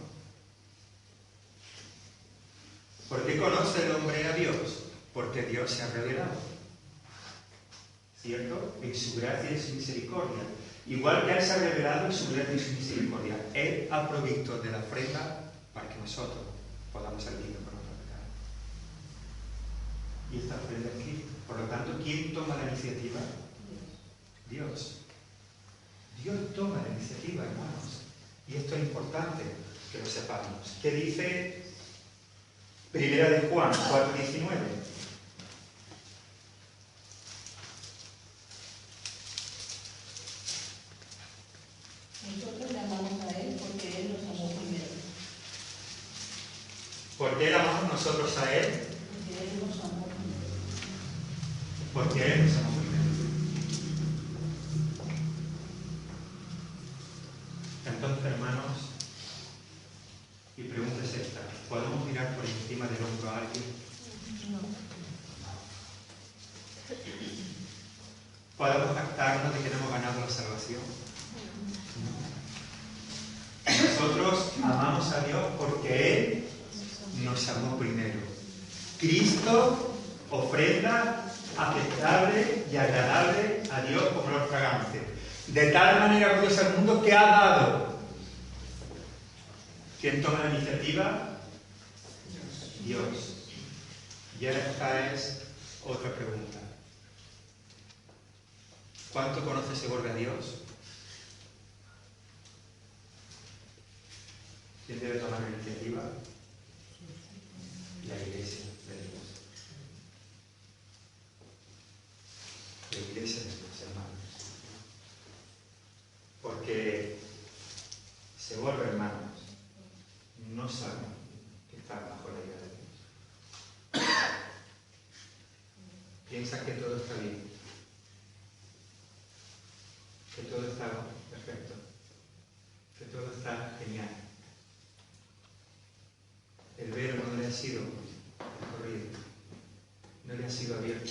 ¿Por qué conoce el hombre a Dios? Porque Dios se ha revelado. ¿Cierto? En su gracia y en su misericordia. Igual que Él se ha revelado en su gracia y su misericordia. Él ha provisto de la ofrenda para que nosotros podamos ser libres por nuestro pecado. Y esta ofrenda es Cristo. Por lo tanto, ¿quién toma la iniciativa? Dios. Dios toma la iniciativa, hermanos. Y esto es importante que lo sepamos. ¿Qué dice Primera de Juan 4:19? Nosotros le amamos a Él porque Él nos amó primero. ¿Por qué le amamos nosotros a Él? Porque Él nos amó primero. Porque Él nos amó primero. Entonces, hermanos, mi pregunta es esta. ¿Podemos mirar por encima del hombro a alguien? No. ¿Podemos jactarnos de que no hemos ganado la salvación? Nosotros amamos a Dios porque Él nos amó primero. Cristo, ofrenda aceptable y agradable a Dios como olor fragante. De tal manera amó Dios al mundo que ha dado. ¿Quién toma la iniciativa? Dios. Y ahora esta es otra pregunta. ¿Cuánto conoce se vuelve a Dios? ¿Quién debe tomar la iniciativa? La Iglesia de Dios. La Iglesia de Dios, hermanos. Porque se vuelve hermanos. No saben que están bajo la ira de Dios. Piensa que todo está bien. Que todo está perfecto. Que todo está genial. El velo no le ha sido corrido, no le ha sido abierto.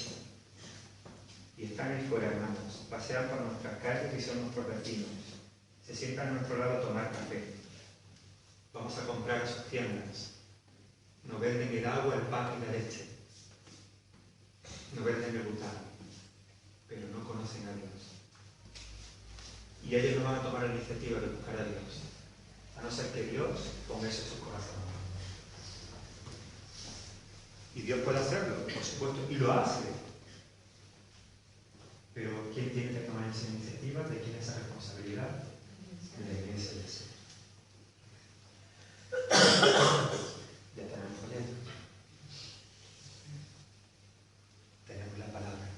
Y están ahí fuera, hermanos, pasean por nuestras calles y son nuestros vecinos. Se sientan a nuestro lado a tomar café. Vamos a comprar a sus tiendas. Nos venden el agua, el pan y la leche. Nos venden el butano. Pero no conocen a Dios. Y ellos no van a tomar la iniciativa de buscar a Dios. A no ser que Dios ponga eso en su corazón. Y Dios puede hacerlo, por supuesto, y lo hace. Pero ¿quién tiene que tomar esa iniciativa? ¿De quién es esa responsabilidad? De la Iglesia del Señor. Ya tenemos folleto. Tenemos la palabra.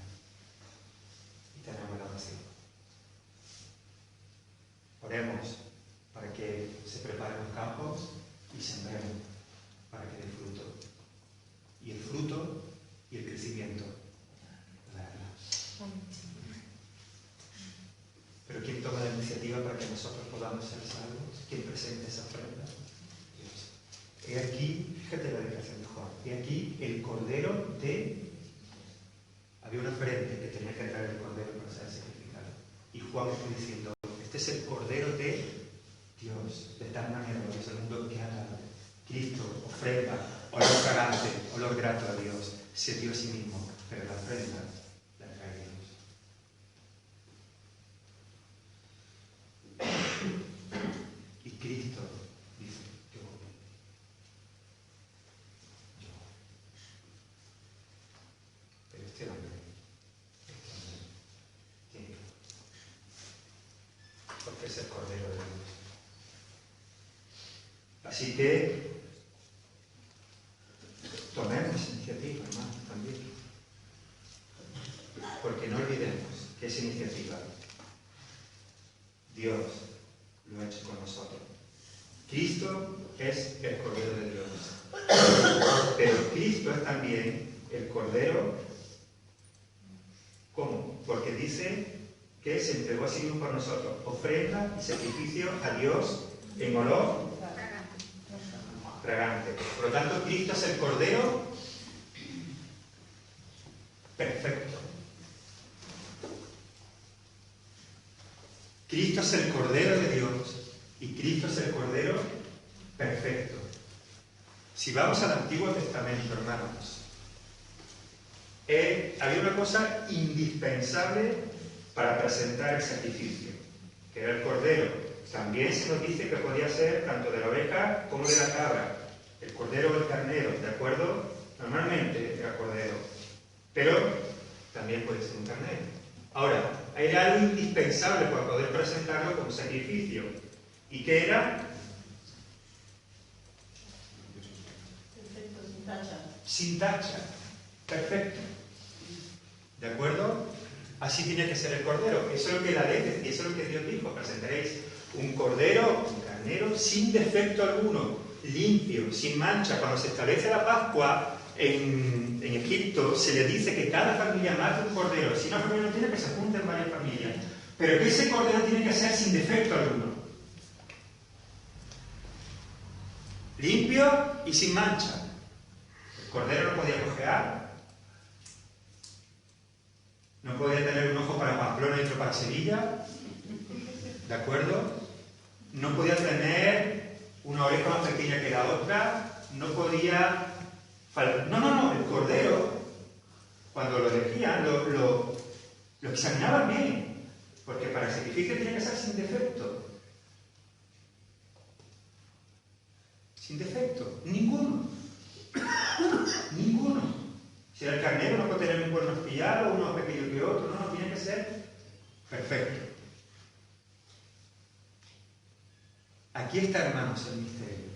Y tenemos la oración. Oremos para que se preparen los campos y sembremos para que dé fruto. Y el fruto y el crecimiento. Pero ¿quién toma la iniciativa para que nosotros podamos ser salvos? ¿Quién presenta esa ofrenda? Dios. He aquí, fíjate la declaración de Juan, he aquí el cordero de... Había una ofrenda que tenía que entrar el cordero para ser sacrificado. Y Juan está diciendo, este es el cordero de Dios. De tal manera, Dios, el mundo que ha dado. Cristo, ofrenda, olor fragante, olor grato a Dios, se dio a sí mismo, pero la ofrenda la trae Dios. Y Cristo dice, yo. Pero este hombre tiene, porque es el Cordero de Dios. Así que tomemos iniciativa, hermanos, también. Porque no olvidemos que esa iniciativa Dios lo ha hecho con nosotros. Cristo es el Cordero de Dios. Pero Cristo es también el Cordero. ¿Cómo? Porque dice que se entregó a sí mismo por nosotros. Ofrenda y sacrificio a Dios en olor fragante. Por lo tanto, Cristo es el Cordero perfecto. Cristo es el Cordero de Dios y Cristo es el Cordero perfecto. Si vamos al Antiguo Testamento, hermanos, había una cosa indispensable para presentar el sacrificio, que era el Cordero. También se nos dice que podía ser tanto de la oveja como de la cabra, el cordero o el carnero, ¿de acuerdo? Normalmente era cordero, pero también puede ser un carnero. Ahora, era algo indispensable para poder presentarlo como sacrificio. ¿Y qué era? Perfecto, sin tacha. Sin tacha. Perfecto. ¿De acuerdo? Así tiene que ser el cordero. Eso es lo que la ley decía, eso es lo que Dios dijo. Presentaréis un cordero, un carnero, sin defecto alguno, limpio, sin mancha. Cuando se establece la Pascua en Egipto, se le dice que cada familia mate un cordero. Si una familia no tiene, que se junten varias familias. Pero que ese cordero tiene que ser sin defecto alguno. Limpio y sin mancha. El cordero no podía cojear. No podía tener un ojo para Pamplona y otro para Sevilla. ¿De acuerdo? No podía tener una oreja más pequeña que la otra. no podía faltar. No, el cordero, cuando lo elegían, lo examinaban bien, porque para el sacrificio tenía que ser sin defecto. Sin defecto, ninguno. Ninguno. Si era el carnero, no puede tener un cuerno espillado, uno más pequeño que otro, no, tiene que ser perfecto. Aquí está, hermanos, el misterio.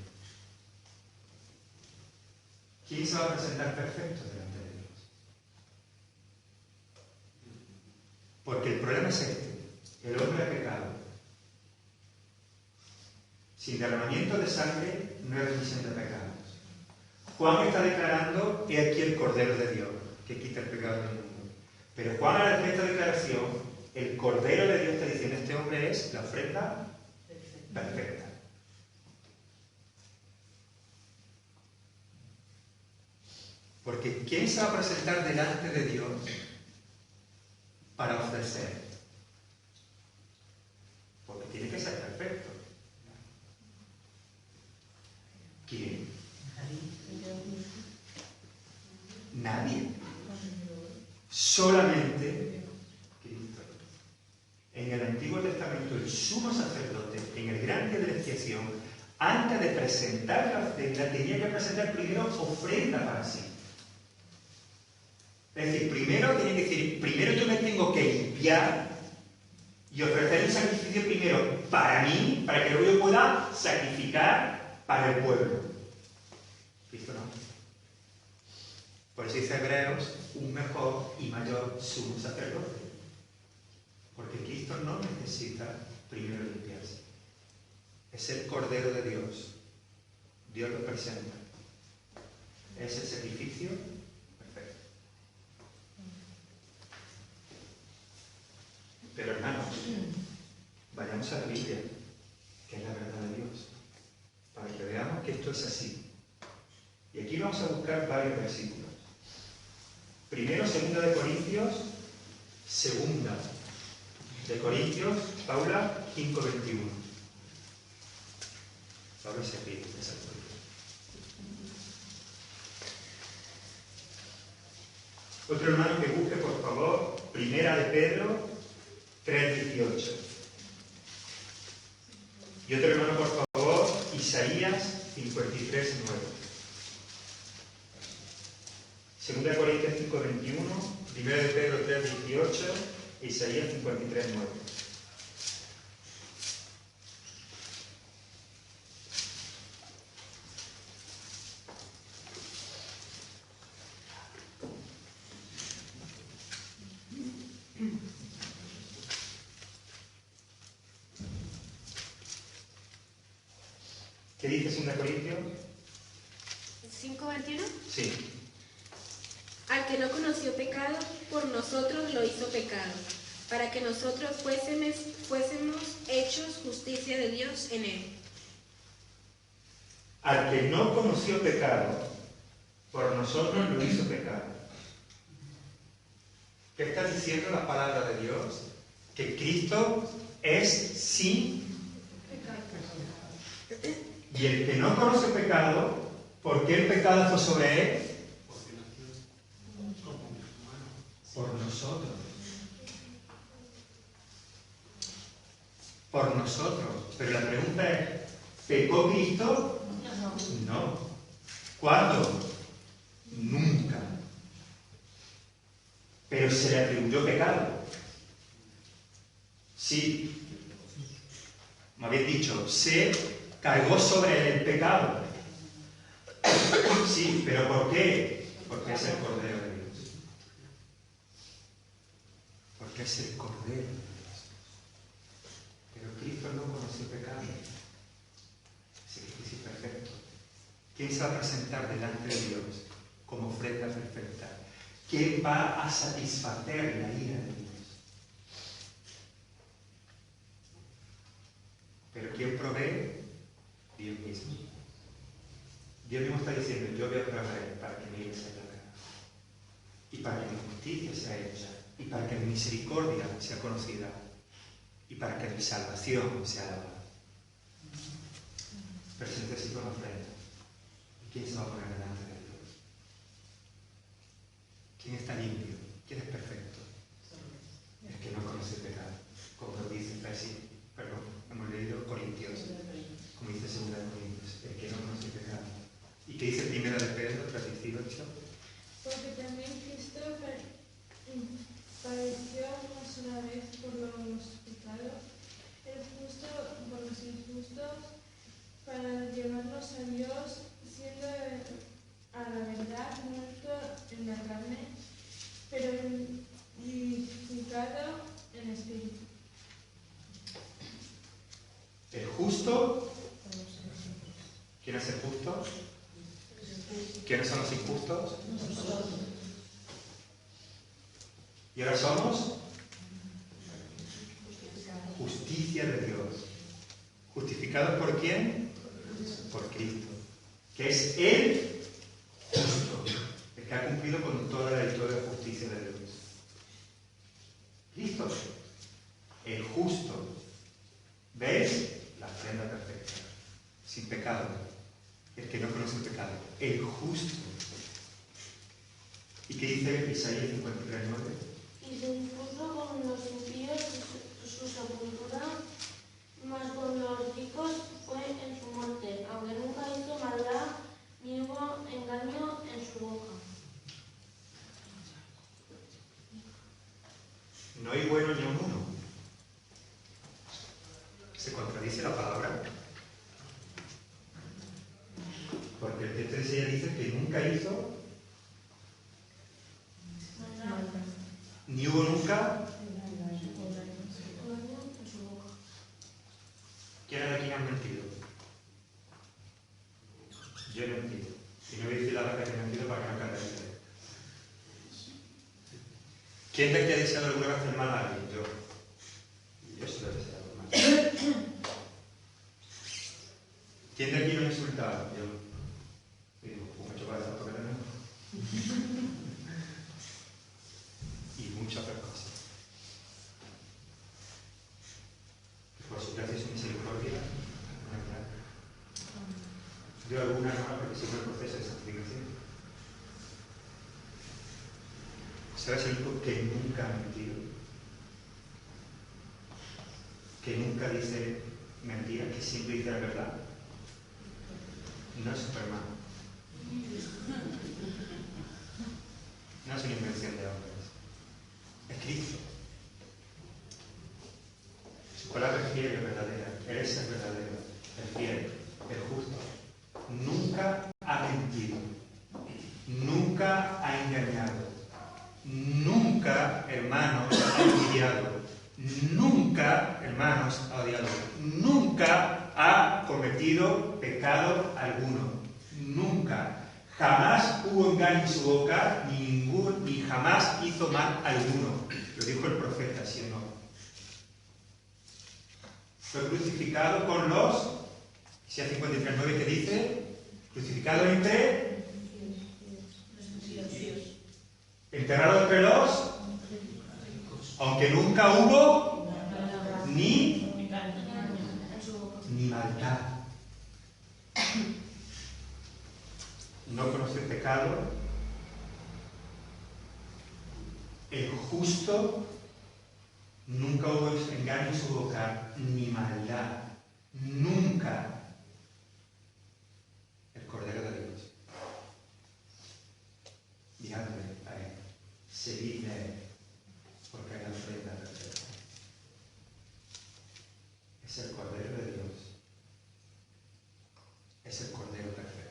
¿Quién se va a presentar perfecto delante de Dios? Porque el problema es este. El hombre ha pecado. Sin derramamiento de sangre no hay remisión de pecados. Juan está declarando, he aquí el Cordero de Dios, que quita el pecado del mundo. Pero Juan, al hacer esta declaración, el Cordero de Dios está diciendo, este hombre es la ofrenda perfecta. Porque ¿quién se va a presentar delante de Dios para ofrecer? Porque tiene que ser perfecto. ¿Quién? Nadie. Solamente Cristo. En el Antiguo Testamento, el sumo sacerdote, en el gran día de la expiación, antes de presentar la ofrenda, tenía que presentar primero ofrenda para sí. Es decir, primero yo me tengo que limpiar y ofrecer un sacrificio primero para mí, para que luego yo pueda sacrificar para el pueblo. Cristo no. Por eso dice Hebreos, un mejor y mayor sumo sacerdote. Porque Cristo no necesita primero limpiarse. Es el Cordero de Dios. Dios lo presenta. Es el sacrificio perfecto. Pero hermanos, vayamos a la Biblia, que es la verdad de Dios, para que veamos que esto es así. Y aquí vamos a buscar varios versículos. Primero, segunda de Corintios, Paula 5:21. Paula se pide esa cosa. Otro hermano que busque, por favor, primera de Pedro 3:18. Y otro hermano, por favor, Isaías 53:9. Segunda de Corintios 5:21, primera de Pedro 3:18, Isaías 53:9. ¿Qué dice segunda de Corintios? 5:21. Sí. Al que no conoció pecado, por nosotros lo hizo pecado, para que nosotros fuésemos hechos justicia de Dios en él. Al que no conoció pecado, por nosotros lo hizo pecado. ¿Qué está diciendo la palabra de Dios? Que Cristo es sin pecado. Y el que no conoce pecado, ¿por qué el pecado fue sobre él? Por nosotros. Por nosotros. Pero la pregunta es, ¿pecó Cristo? No. ¿Cuándo? Nunca. Pero se le atribuyó pecado. Sí. Me habéis dicho, se cargó sobre él el pecado. Sí, pero ¿por qué? Porque es el Cordero de Dios. Porque es el Cordero de Dios. Pero Cristo no conoció pecado. Sacrificio perfecto. ¿Quién se va a presentar delante de Dios como ofrenda perfecta? ¿Quién va a satisfacer la ira de Dios? Pero ¿quién provee? Dios mismo. Dios mismo está diciendo, yo voy a proveer para que mi ira sea pagada. Y para que mi justicia sea hecha. Y para que mi misericordia sea conocida. Y para que mi salvación sea alabada. Preséntese con ofrenda. ¿quién se va a poner delante de Dios? ¿Quién está limpio? ¿Quién es perfecto? El que no conoce el pecado. Como dice hemos leído Corintios, como dice 2 Corintios, el que no conoce el pecado. ¿Y qué dice 1 de Pedro, 3:18? Porque también Cristo padeció una sola vez por los pecados, el justo por los injustos, para llevarnos a Dios, siendo a la verdad muerto en la carne, pero vivificado en espíritu. El justo. ¿Quién es el justo? ¿Quiénes son los injustos? Y ahora somos justicia de Dios. ¿Justificados por quién? Por Cristo. Que es el justo, el que ha cumplido con toda la historia de justicia de Dios. Cristo, el justo. ¿Veis? La ofrenda perfecta, sin pecado. El que no conoce el pecado, el justo. ¿Y qué dice Isaías 53:9? Y se dispuso con los impíos su sepultura, mas con los ricos fue en su muerte, aunque nunca hizo maldad ni hubo engaño en su boca. No hay bueno ni uno. ¿Se contradice la palabra? Porque el texto de Isaías dice que nunca hizo, ni hubo nunca. ¿Quién de aquí han mentido? Yo he mentido. Y no voy a decir la verdad que he mentido para que no caiga en. ¿Quién de aquí ha deseado alguna vez hacer mal a alguien? Yo. Yo sí lo he deseado mal. ¿Quién de aquí lo ha insultado? Yo. Y digo, pues mucho para eso porque tenemos. Y muchas otras cosas. Por su gracia y su misericordia, yo algunas no, porque sigo el proceso de santificación. ¿Sabes el único que nunca ha mentido? Que nunca dice mentira, que siempre dice la verdad. No es Superman. No es una invención de hombres. Es Cristo. Su palabra es fiel y verdadera. Él es el verdadero, el fiel, el justo. Nunca ha mentido. Nunca ha engañado. Nunca, hermanos, ha envidiado. Nunca, hermanos, ha odiado. Nunca ha cometido pecado alguno. Nunca. Jamás hubo engaño en su boca, ni jamás hizo mal alguno. Lo dijo el profeta, ¿sí o no? Fue crucificado con los, Isaías 53:9, que dice, crucificado entre, enterrado entre los, aunque nunca hubo ni maldad. No conoció el pecado. El justo, nunca hubo engaño en su boca, ni maldad. Nunca. El Cordero de Dios. Miradle a Él. Seguidle a Él. Porque hay la ofrenda perfecta. Es el Cordero de Dios. Es el Cordero perfecto.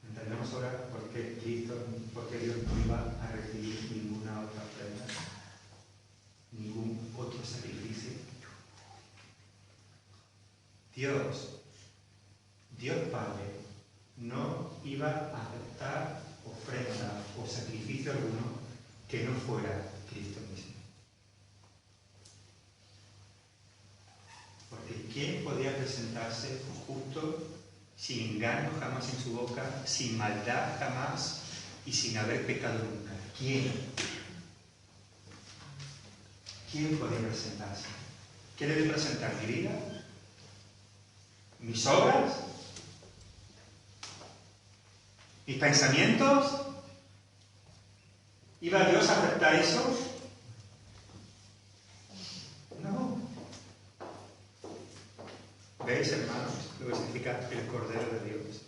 Entendemos ahora por qué Dios no iba a recibir ninguna otra ofrenda, ningún otro sacrificio. Dios Padre, no iba a aceptar ofrenda o sacrificio alguno que no fuera Cristo mismo. Porque ¿quién podía presentarse justo, sin engaño jamás en su boca, sin maldad jamás y sin haber pecado nunca? ¿Quién? ¿Quién podía presentarse? ¿Qué debe presentar? ¿Mi vida? ¿Mis obras? mis pensamientos. ¿Iba Dios a aceptar eso? No. ¿Veis, hermanos, lo que significa el Cordero de Dios?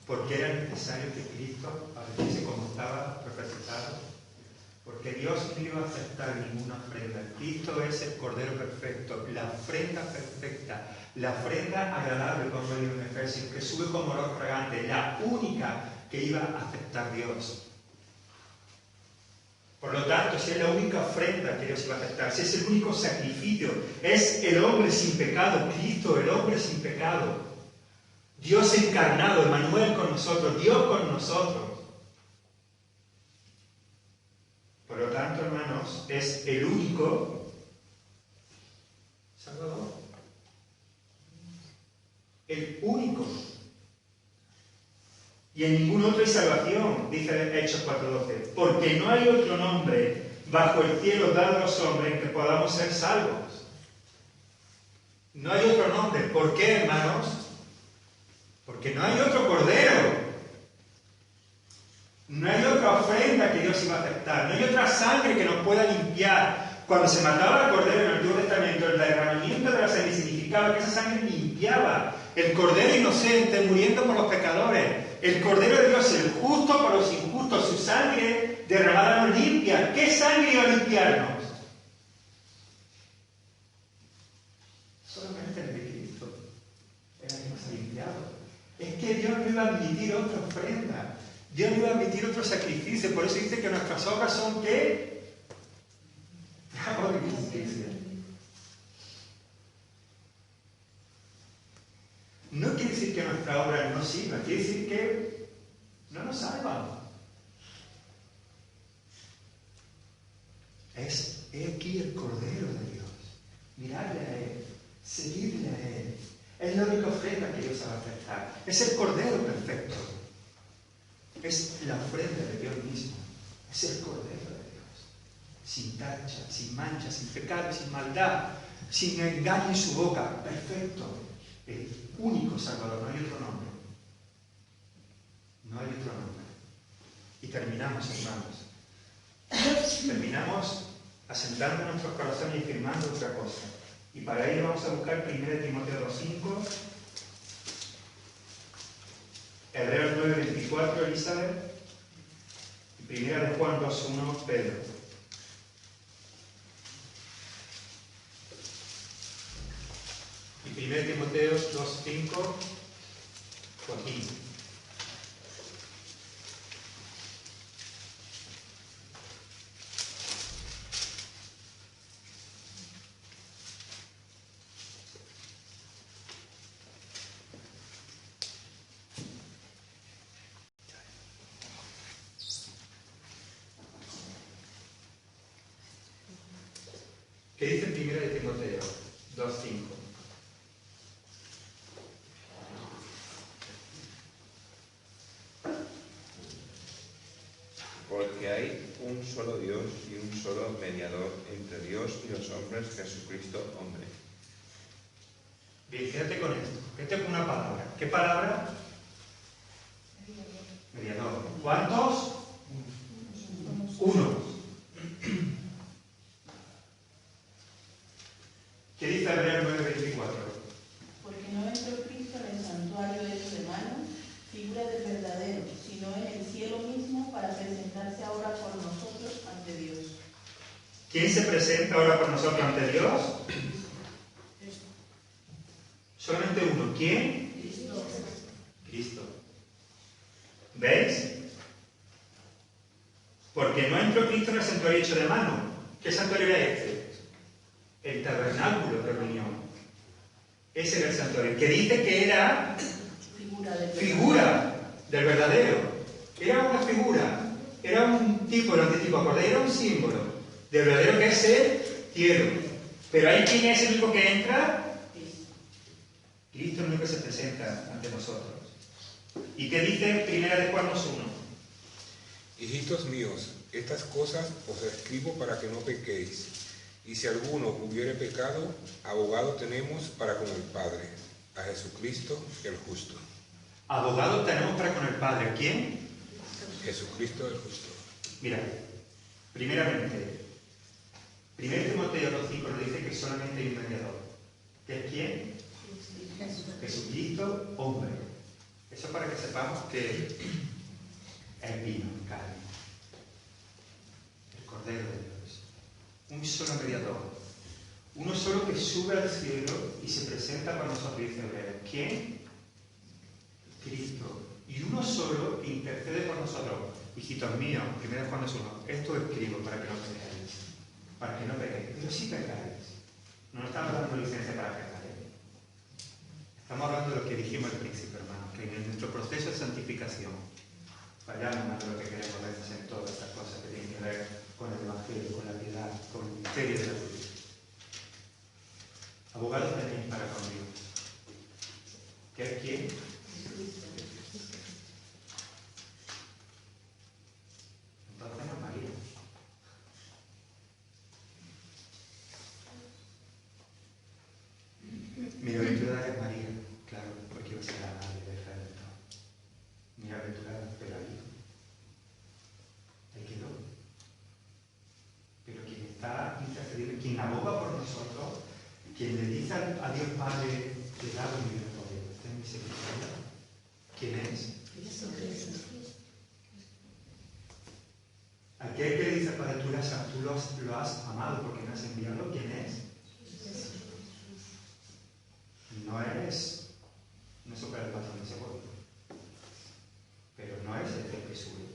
Porque era necesario que Cristo apareciese como estaba representado. Porque Dios no iba a aceptar ninguna ofrenda. Cristo es el Cordero perfecto, la ofrenda perfecta, la ofrenda agradable, como dice en Efesios, que sube como olor fragante, la única que iba a aceptar Dios. Por lo tanto, si es la única ofrenda que Dios iba a aceptar, si es el único sacrificio, es el hombre sin pecado, Cristo, el hombre sin pecado, Dios encarnado, Emmanuel con nosotros, Dios con nosotros. Por lo tanto, hermanos, es el único Salvador. El único. Y en ningún otro hay salvación, dice Hechos 4:12, porque no hay otro nombre bajo el cielo dado a los hombres en que podamos ser salvos. No hay otro nombre. ¿Por qué, hermanos? Porque no hay otro Cordero. No hay otra ofrenda que Dios iba a aceptar. No hay otra sangre que nos pueda limpiar. Cuando se mataba al Cordero en el Antiguo Testamento, el derramamiento de la sangre significaba que esa sangre limpiaba. El Cordero inocente muriendo por los pecadores. El Cordero de Dios, el justo por los injustos. Su sangre derramada nos limpia. ¿Qué sangre iba a limpiarnos? Solamente el de Cristo era el que nos ha limpiado. Es que Dios no iba a admitir otra ofrenda. Dios no iba a admitir otro sacrificio. Por eso dice que nuestras obras son ¿qué? Trapos de justicia. No quiere decir que nuestra obra no sirva. Quiere decir que no nos salvan. Es aquí el Cordero de Dios. Mirarle a Él. Seguirle a Él. Es la única ofrenda que Dios va a aceptar. Es el Cordero perfecto. Es la ofrenda de Dios mismo. Es el Cordero de Dios. Sin tacha, sin mancha, sin pecado, sin maldad, sin engaño en su boca. Perfecto. El único Salvador. No hay otro nombre. No hay otro nombre. Y terminamos, hermanos. Terminamos asentando nuestros corazones y afirmando otra cosa. Y para ello vamos a buscar 1 Timoteo 2:5. Hebreos 9:24, Elizabeth, y 1 de Juan 2:1, Pedro. Y 1 Timoteo 2:5, Joaquín. ¿Qué dice en 1 de Timoteo 2:5? Porque hay un solo Dios y un solo mediador entre Dios y los hombres, Jesucristo, hombre. Bien, fíjate con esto. Fíjate con una palabra. ¿Qué palabra? Mediador. ¿Cuántos? Uno. ¿Qué dice Hebreos 9:24? Porque no entró Cristo en el santuario hecho de mano, figura del verdadero, sino en el cielo mismo para presentarse ahora por nosotros ante Dios. ¿Quién se presenta ahora por nosotros ante Dios? Solamente uno. ¿Quién? Cristo. Cristo. ¿Veis? Porque no entró Cristo en el santuario hecho de mano. ¿Qué santuario era este? El tabernáculo de reunión. Ese era el santuario. Que dice que era figura del verdadero. Era una figura. Era un tipo, el antitipo. ¿Acordáis? Era un símbolo del verdadero, que es el cielo. Pero ahí, ¿quién es el único que entra? Cristo es el único que se presenta ante nosotros. ¿Y qué dice 1 de Juan 2:1? Hijitos míos, estas cosas os escribo para que no pequéis. Y si alguno hubiere pecado, abogado tenemos para con el Padre, a Jesucristo el justo. Abogado tenemos para con el Padre. ¿Quién? Jesucristo el justo. Mira, primeramente, 1 Timoteo 2:5 nos dice que solamente hay un mediador. ¿Que es quién? Jesucristo, hombre. Eso para que sepamos que Él vino en carne. El Cordero de Dios. Un solo mediador. Uno solo que sube al cielo y se presenta para nosotros, dice Hebreos. ¿Quién? Cristo. Y uno solo que intercede por nosotros. Hijitos míos, 1 Juan 1, esto escribo para que no pequéis. Para que no pequéis. Pero sí pecáis. No estamos dando licencia para pecar. Estamos hablando de lo que dijimos al principio, hermanos, que en nuestro proceso de santificación fallamos más de lo que queremos a veces en todas estas cosas que tienen que ver con el Evangelio, con la piedad, con el misterio de la justicia. Abogados tenéis para con Dios. ¿Qué es quién? Entonces no es María. Bienaventurada es María, claro, porque iba a ser la madre de Israel. Bienaventurada, pero ahí quedó. Pero quien está intercediendo, quien aboga por nosotros, quien le dice a Dios Padre, te da un libre poder, ten misericordia. ¿Quién es? Aquel que le dice, Padre, tú lo has amado porque me has enviado, ¿quién es? No supera el patrón de Segovia, pero no es el que sube.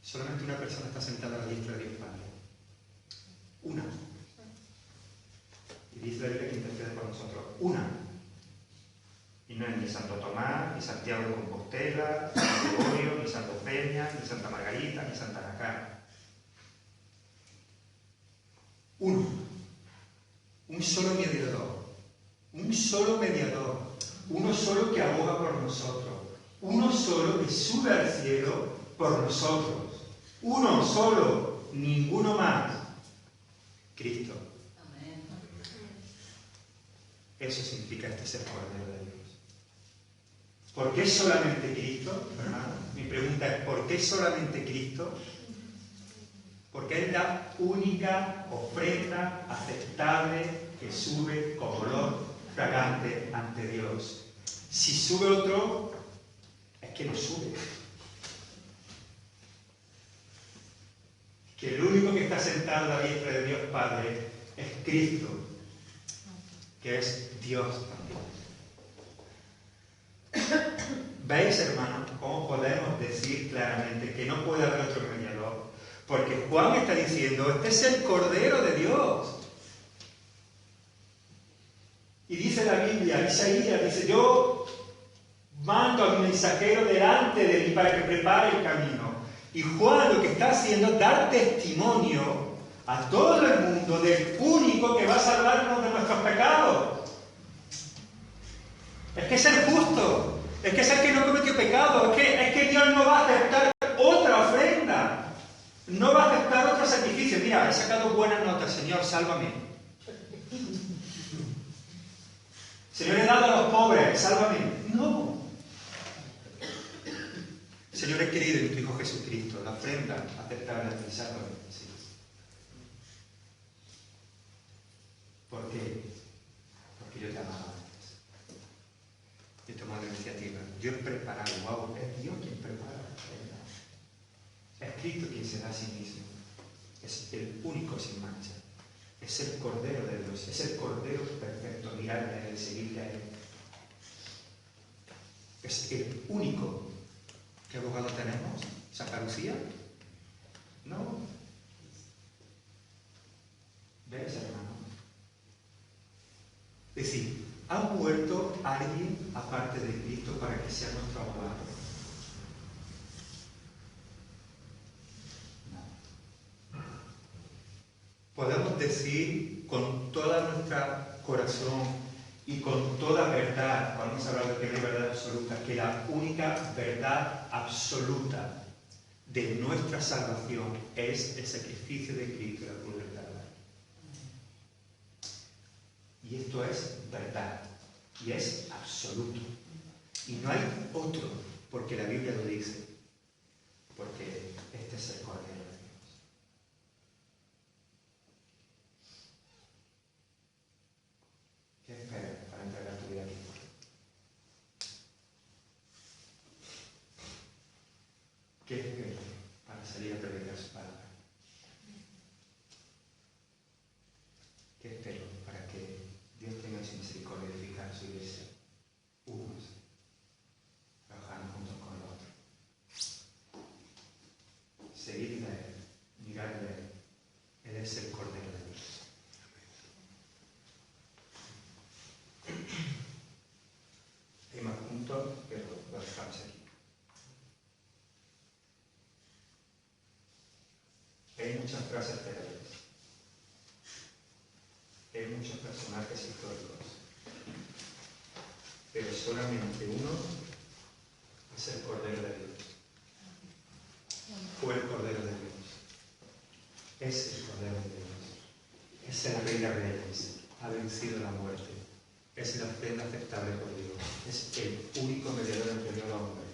Solamente una persona está sentada a la diestra de Dios Padre. Una. Y dice la Biblia que intercede por nosotros. Una. Y no es ni Santo Tomás, ni Santiago de Compostela, ni San Gregorio, ni Santo Peña, ni Santa Margarita, ni Santa Nacá. Uno. Un solo mediador. Un solo mediador. Uno solo que aboga por nosotros. Uno solo que sube al cielo por nosotros. Uno solo, ninguno más. Cristo. Amén. Eso significa este ser Cordero de Dios. ¿Por qué solamente Cristo, hermano? Mi pregunta es, ¿por qué solamente Cristo? Porque es la única ofrenda aceptable que sube con olor fragante ante Dios. Si sube otro, es que no sube. Que el único que está sentado a la diestra de Dios Padre es Cristo, que es Dios también. ¿Veis, hermanos, cómo podemos decir claramente que no puede haber otro mediador? Porque Juan está diciendo, este es el Cordero de Dios. Y dice la Biblia, Isaías dice, yo mando a mi mensajero delante de mí para que prepare el camino. Y Juan lo que está haciendo es dar testimonio a todo el mundo del único que va a salvarnos de nuestros pecados. Es que es el justo, es que es el que no cometió pecado, es que Dios no va a aceptar otra ofrenda, no va a aceptar otro sacrificio. Mira, he sacado buenas notas, Señor, sálvame. Señor, he dado a los pobres, sálvame. No. Señor, he querido en tu Hijo Jesucristo, la ofrenda aceptable a ti, sálvame. Sí. ¿Por qué? Porque yo te amaba antes. Yo he tomado la iniciativa. Yo he preparado, wow, es Dios quien prepara la ofrenda. Es Cristo quien se da a sí mismo. Es el único sin mancha. Es el Cordero de Dios, es el Cordero perfecto, mirarle a Él, seguirle a Él. Es el único. ¿Qué abogado tenemos? ¿Santa Lucía? No. ¿Ves, hermano? Es decir, ¿ha muerto alguien aparte de Cristo para que sea nuestro abogado? Podemos decir con todo nuestro corazón y con toda verdad, vamos a hablar de que no hay verdad absoluta, que la única verdad absoluta de nuestra salvación es el sacrificio de Cristo en la cruz del Calvario. Y esto es verdad. y es absoluto. Y no hay otro, porque la Biblia lo dice, porque este es el Cordero de Dios. ¿Qué esperas para entregar tu vida aquí? ¿Qué esperas para salir a predicar su palabra? ¿Qué espero para que Dios tenga su misericordia de edificar su iglesia? Unos, trabajando juntos con los otros. Seguirle a Él, mirarle a Él. Él es el Cordero de Dios. Hay más puntos, pero lo dejamos aquí. Hay muchas frases célebres. Hay muchos personajes históricos. Pero solamente uno es el Cordero de Dios. Fue el Cordero de Dios. Es el Cordero de Dios. Es el Rey de Reyes. Ha vencido la muerte. Es la ofrenda aceptable por Dios. Es el único mediador entre Dios y el hombre.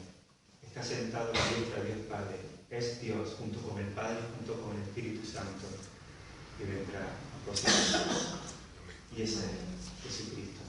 Está sentado a la diestra de Dios Padre. Es Dios junto con el Padre y junto con el Espíritu Santo. Que vendrá a próximo. Y es Él, Jesucristo.